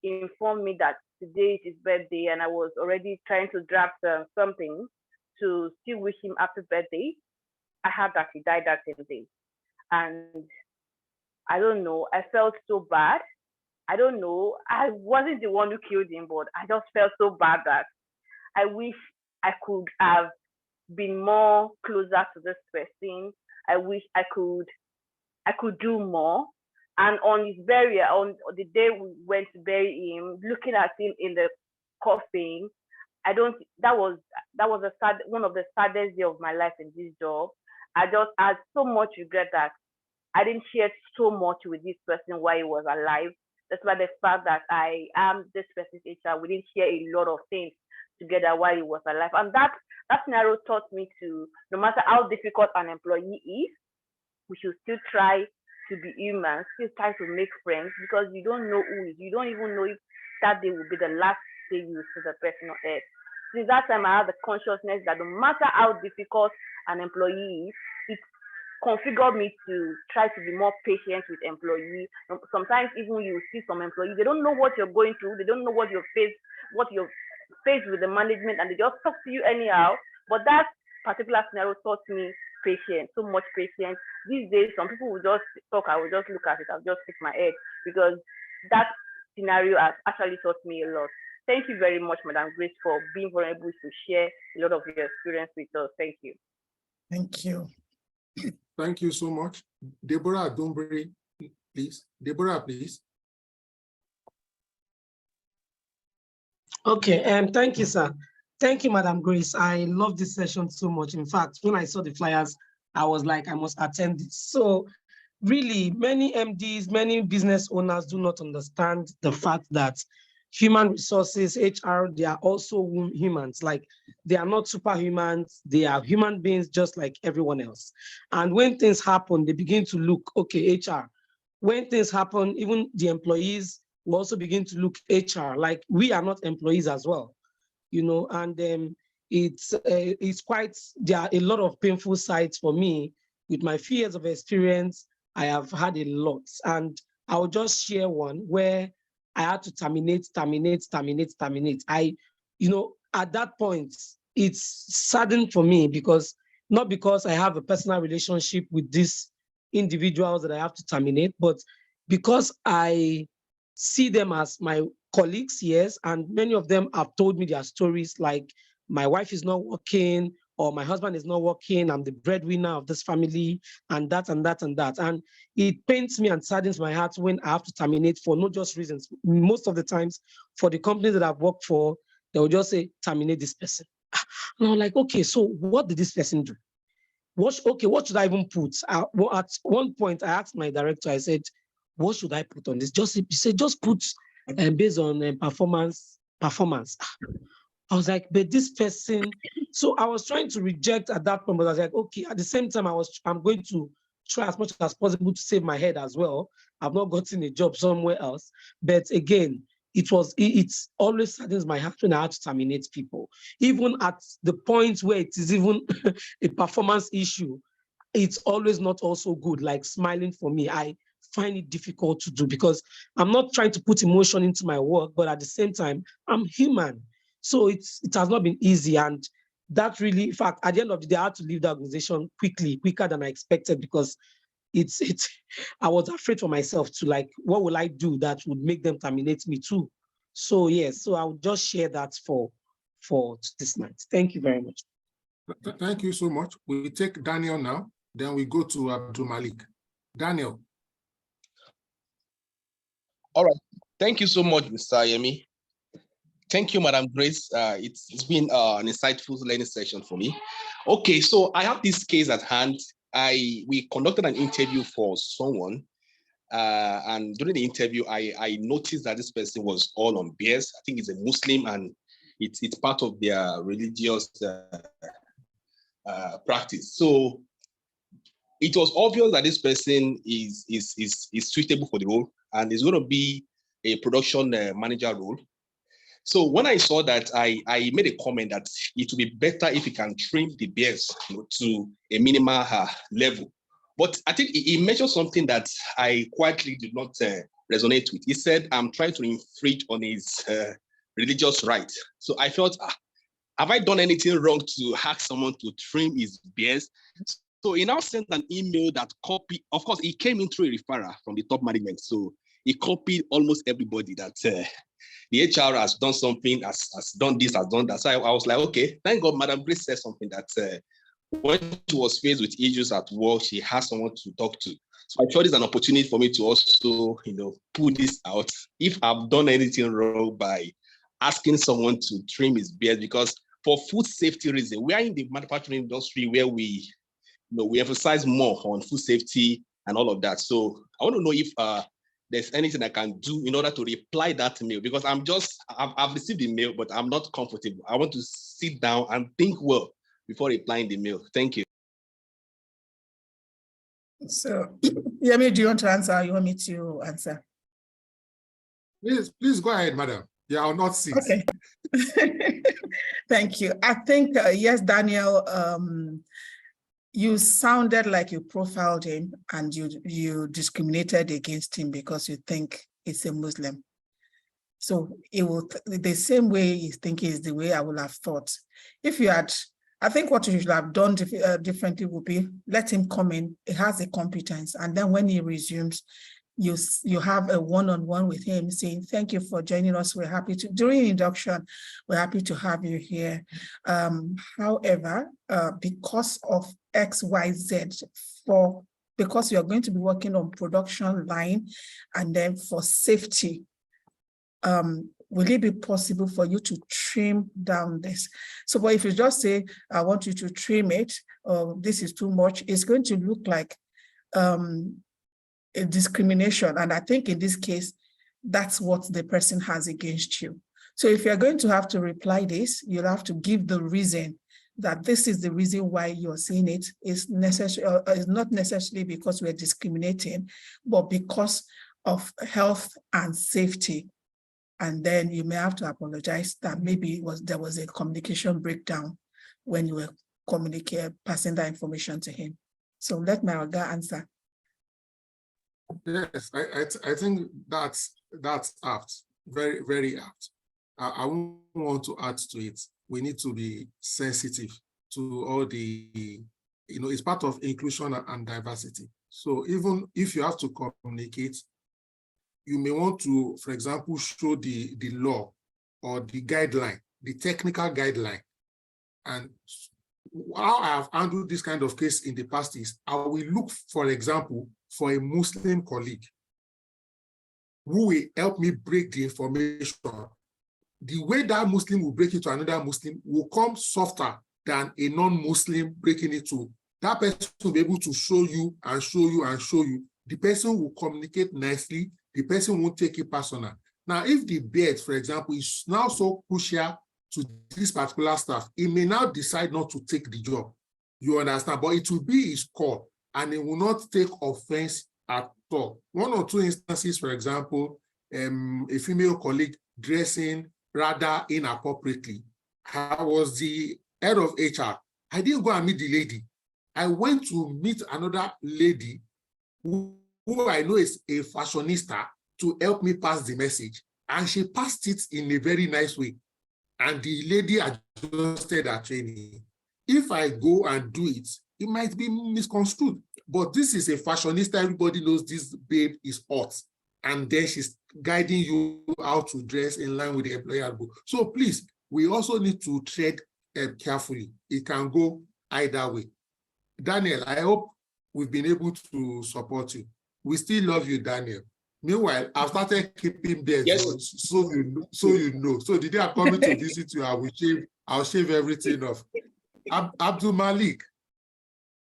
informed me that today is his birthday, and I was already trying to draft something to still wish him happy birthday, I heard that he died that same day. And I don't know, I felt so bad. I don't know, I wasn't the one who killed him, but I just felt so bad that I wish I could have been more closer to this person. I wish I could do more. And on his burial, on the day we went to bury him, looking at him in the coffin, I don't. That was one of the saddest day of my life in this job. I just had so much regret that I didn't share so much with this person while he was alive. Despite the fact that I am this person's HR, we didn't share a lot of things together while he was alive. And that scenario taught me to, no matter how difficult an employee is, we should still try to be human, still try to make friends, because you don't know who is. You don't even know if that day will be the last day you will see the person on earth. Since that time, I have the consciousness that no matter how difficult an employee is, it configured me to try to be more patient with employees. Sometimes even you see some employees, they don't know what you're going through, they don't know what you're faced with the management, and they just talk to you anyhow. But that particular scenario taught me patience, so much patience. These days, some people will just talk, I will just look at it, I'll just shake my head, because that scenario has actually taught me a lot. Thank you very much, Madam Grace, for being vulnerable to share a lot of your experience with us. Thank you. Thank you. Thank you so much. Deborah Dunbury, please. Deborah, please. Okay, thank you, sir. Thank you, Madam Grace. I love this session so much. In fact, when I saw the flyers, I was like, I must attend it. So really, many MDs, many business owners do not understand the fact that human resources, HR, they are also humans. Like, they are not superhumans. They are human beings just like everyone else. And when things happen, they begin to look, okay, HR. When things happen, even the employees will also begin to look HR, like we are not employees as well, you know, and it's quite, there are a lot of painful sides for me. With my few years of experience, I have had a lot, and I'll just share one where I had to terminate. I, you know, at that point, it's saddened for me, because not because I have a personal relationship with these individuals that I have to terminate, but because I see them as my colleagues, yes, and many of them have told me their stories, like my wife is not working, or my husband is not working, I'm the breadwinner of this family, and that, and that, and that. And it pains me and saddens my heart when I have to terminate for not just reasons. Most of the times, for the companies that I've worked for, they will just say, terminate this person. And I'm like, okay, so what did this person do? What should I even put? Well, at one point, I asked my director, I said, what should I put on this? He said, just put based on performance. I was like, but this person, so I was trying to reject at that point, but I was like, okay, at the same time, I'm going to try as much as possible to save my head as well. I've not gotten a job somewhere else. But again, it's always saddens my heart when I have to terminate people. Even at the point where it is even a performance issue, it's always not also good, like smiling for me. I find it difficult to do, because I'm not trying to put emotion into my work, but at the same time, I'm human. So it has not been easy. And that really, in fact, at the end of the day, I had to leave the organization quicker than I expected, because I was afraid for myself to, like, what will I do that would make them terminate me too? So yes, so I will just share that for this night. Thank you very much. Thank you so much. We take Daniel now, then we go to Abdul Malik. Daniel. All right. Thank you so much, Mr. Yemi. Thank you, Madam Grace. It's been an insightful learning session for me. Okay, so I have this case at hand. We conducted an interview for someone, and during the interview, I noticed that this person was all on bears. I think it's a Muslim, and it's part of their religious practice. So it was obvious that this person is suitable for the role, and is going to be a production manager role. So when I saw that, I made a comment that it would be better if you can trim the beards, to a minimal level. But I think he mentioned something that I quietly did not resonate with. He said, I'm trying to infringe on his religious right. So I felt, have I done anything wrong to ask someone to trim his beard? So he now sent an email that copied, of course, he came in through a referral from the top management. So he copied almost everybody that the HR has done something, has done this, has done that. So I was like, okay, thank God Madam Grace said something that when she was faced with issues at work, she has someone to talk to. So I thought it's an opportunity for me to also, pull this out. If I've done anything wrong by asking someone to trim his beard, because for food safety reasons, we are in the manufacturing industry where we emphasize more on food safety and all of that. So I want to know if there's anything I can do in order to reply that mail, because I've received the mail, but I'm not comfortable. I want to sit down and think well before replying the mail. Thank you. So, Yemi, do you want to answer? Or you want me to answer? Please go ahead, madam. Yeah, I'll not sit. Okay. Thank you. I think, yes, Daniel, you sounded like you profiled him and you discriminated against him because you think he's a Muslim. So it will, the same way he's thinking is the way I would have thought. If you had, I think what you should have done differently would be let him come in. He has the competence, and then when he resumes, you have a one-on-one with him saying, thank you for joining us. We're happy to, during induction, we're happy to have you here. However, because of XYZ, because you're going to be working on production line and then for safety, will it be possible for you to trim down this? So, but if you just say, I want you to trim it, or this is too much, it's going to look like a discrimination. And I think in this case, that's what the person has against you. So if you're going to have to reply this, you'll have to give the reason that this is the reason why you're saying it. It's not necessarily because we're discriminating, but because of health and safety. And then you may have to apologize that maybe there was a communication breakdown when you were passing that information to him. So let my Oga answer. Yes, I think that's apt, very, very apt. I won't want to add to it. We need to be sensitive to all the, it's part of inclusion and diversity. So even if you have to communicate, you may want to, for example, show the law or the guideline, the technical guideline. And how I have handled this kind of case in the past is I will look, for example, for a Muslim colleague who will help me break the information. The way that Muslim will break it to another Muslim will come softer than a non-Muslim breaking it to. That person will be able to show you and show you and show you. The person will communicate nicely. The person won't take it personal. Now, if the beard, for example, is now so crucial to this particular staff, he may now decide not to take the job. You understand? But it will be his call, and he will not take offense at all. One or two instances, for example, a female colleague dressing rather inappropriately. I was the head of HR. I didn't go and meet the lady. I went to meet another lady who I know is a fashionista to help me pass the message. And she passed it in a very nice way. And the lady adjusted her training. If I go and do it, it might be misconstrued. But this is a fashionista. Everybody knows this babe is hot. And then she's guiding you how to dress in line with the employer. So please, we also need to tread carefully. It can go either way. Daniel, I hope we've been able to support you. We still love you, Daniel. Meanwhile, I've started keeping beards, yes, so you know. So the day I'm coming to visit you, I'll shave everything off. Abdul Malik,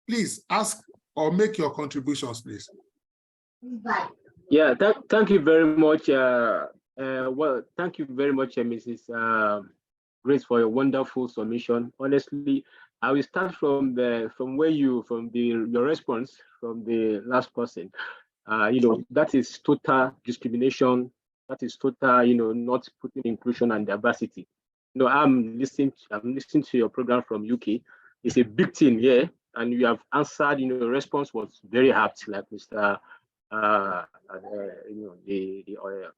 please ask or make your contributions, please. Yeah, thank you very much. Well, thank you very much, Mrs. Grace, for your wonderful submission. Honestly, I will start from your response from the last person. That is total discrimination That is total, not putting inclusion and diversity. I'm listening to your program from UK. It's a big thing here, and you have answered. The response was very apt, like Mr. The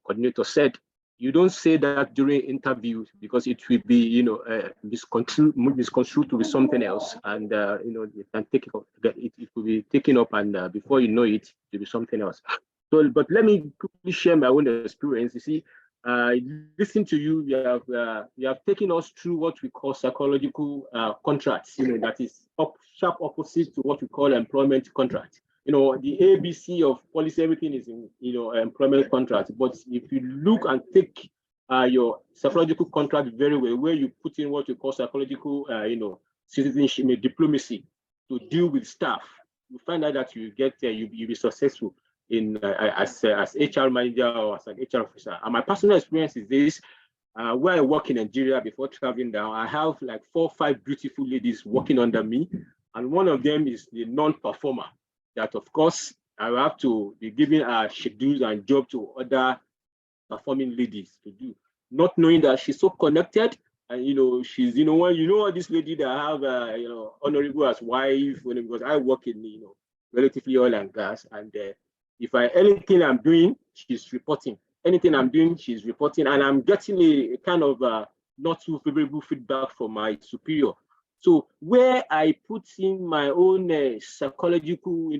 coordinator said. You don't say that during interviews because it will be, misconstrued to be something else, and you can take it will be taken up, and before you know it, it will be something else. So, but let me quickly share my own experience. You see, listen to you. You have taken us through what we call psychological contracts. That is sharp opposite to what we call employment contract. The ABC of policy, everything is in employment contract. But if you look and take your psychological contract very well, where you put in what you call psychological, citizenship, diplomacy to deal with staff, you find out that you get you'll be successful in as HR manager or as an HR officer. And my personal experience is this: where I work in Nigeria before traveling down, I have like 4 or 5 beautiful ladies working under me, and one of them is the non-performer. That of course I will have to be giving schedules and job to other performing ladies to do, not knowing that she's so connected. And she's this lady that I have honorable as wife, because I work in relatively oil and gas, and if anything I'm doing, she's reporting. Anything I'm doing, she's reporting, and I'm getting a kind of not too favorable feedback from my superior. So where I put in my own psychological,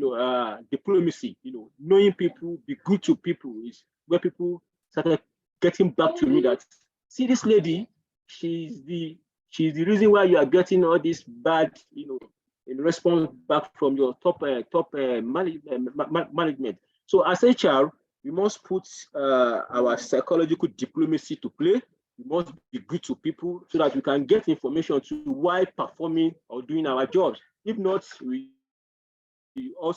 diplomacy, knowing people, be good to people, is where people started getting back to me that, see, this lady, she's the reason why you are getting all this bad, in response back from your top management. So as HR, we must put our psychological diplomacy to play. We must be good to people so that we can get information to why performing or doing our jobs. If not, we will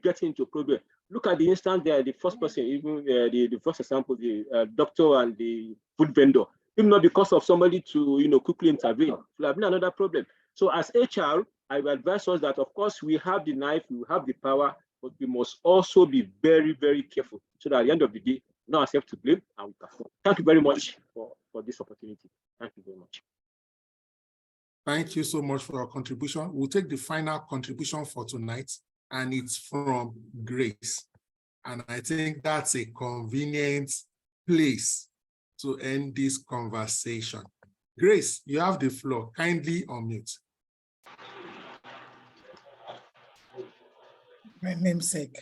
get into problem. Look at the instance there, the first person, even the first example, the doctor and the food vendor. If not because of somebody to quickly intervene, it will have been another problem. So as HR, I will advise us that of course we have the knife, we have the power, but we must also be very, very careful so that at the end of the day, not ourselves to blame and we perform. Thank you very much for this opportunity. Thank you very much. Thank you so much for your contribution. We'll take the final contribution for tonight, and it's from Grace. And I think that's a convenient place to end this conversation. Grace, you have the floor. Kindly unmute. My namesake.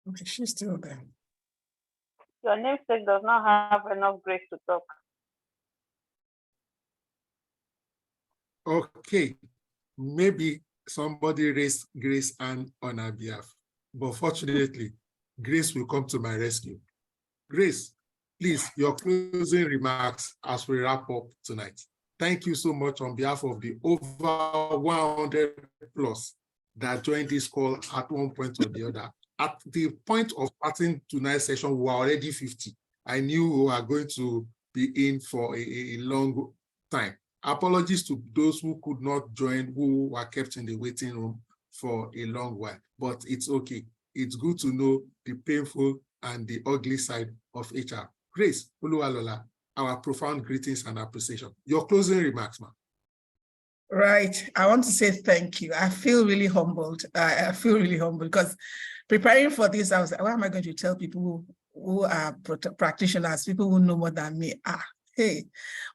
Okay, she's still there. Your namesake does not have enough grace to talk. Okay, maybe somebody raised Grace hand on her behalf, but fortunately, Grace will come to my rescue. Grace, please, your closing remarks as we wrap up tonight. Thank you so much on behalf of the over 100 plus that joined this call at one point or the other. At the point of starting tonight's session, we were already 50. I knew we were going to be in for a long time. Apologies to those who could not join, who were kept in the waiting room for a long while, but it's okay. It's good to know the painful and the ugly side of HR. Grace Oluwalola, our profound greetings and appreciation. Your closing remarks, ma'am. Right. I want to say thank you. I feel really humbled. I feel really humbled because preparing for this, I was like, what am I going to tell people who are practitioners, people who know more than me? Hey,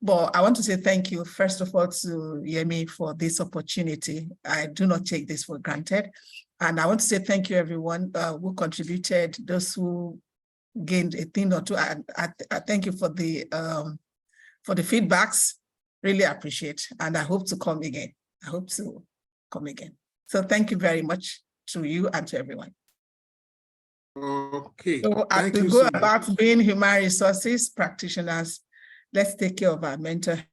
but I want to say thank you, first of all, to Yemi for this opportunity. I do not take this for granted. And I want to say thank you, everyone who contributed, those who gained a thing or two. I thank you for the feedbacks. Really appreciate, and I hope to come again. So thank you very much to you and to everyone. Okay. So as we go about being human resources practitioners, let's take care of our mental health.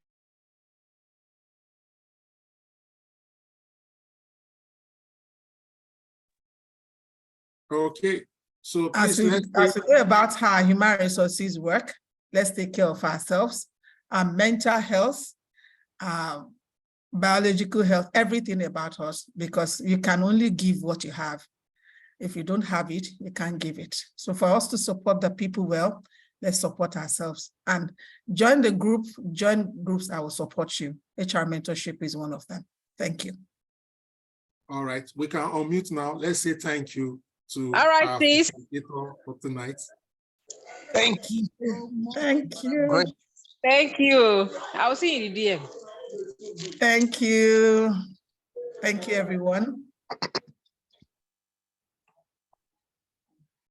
Okay. So as we go about how human resources work, let's take care of ourselves, our mental health, biological health, everything about us, because you can only give what you have. If you don't have it, you can't give it. So for us to support the people well, let's support ourselves and join the group, join groups that will support you. HR mentorship is one of them. Thank you. All right, we can unmute now. Let's say thank you to all right, our please. facilitator for tonight. Thank you. Thank you. Great. Thank you. I'll see you in the DM. Thank you. Thank you, everyone.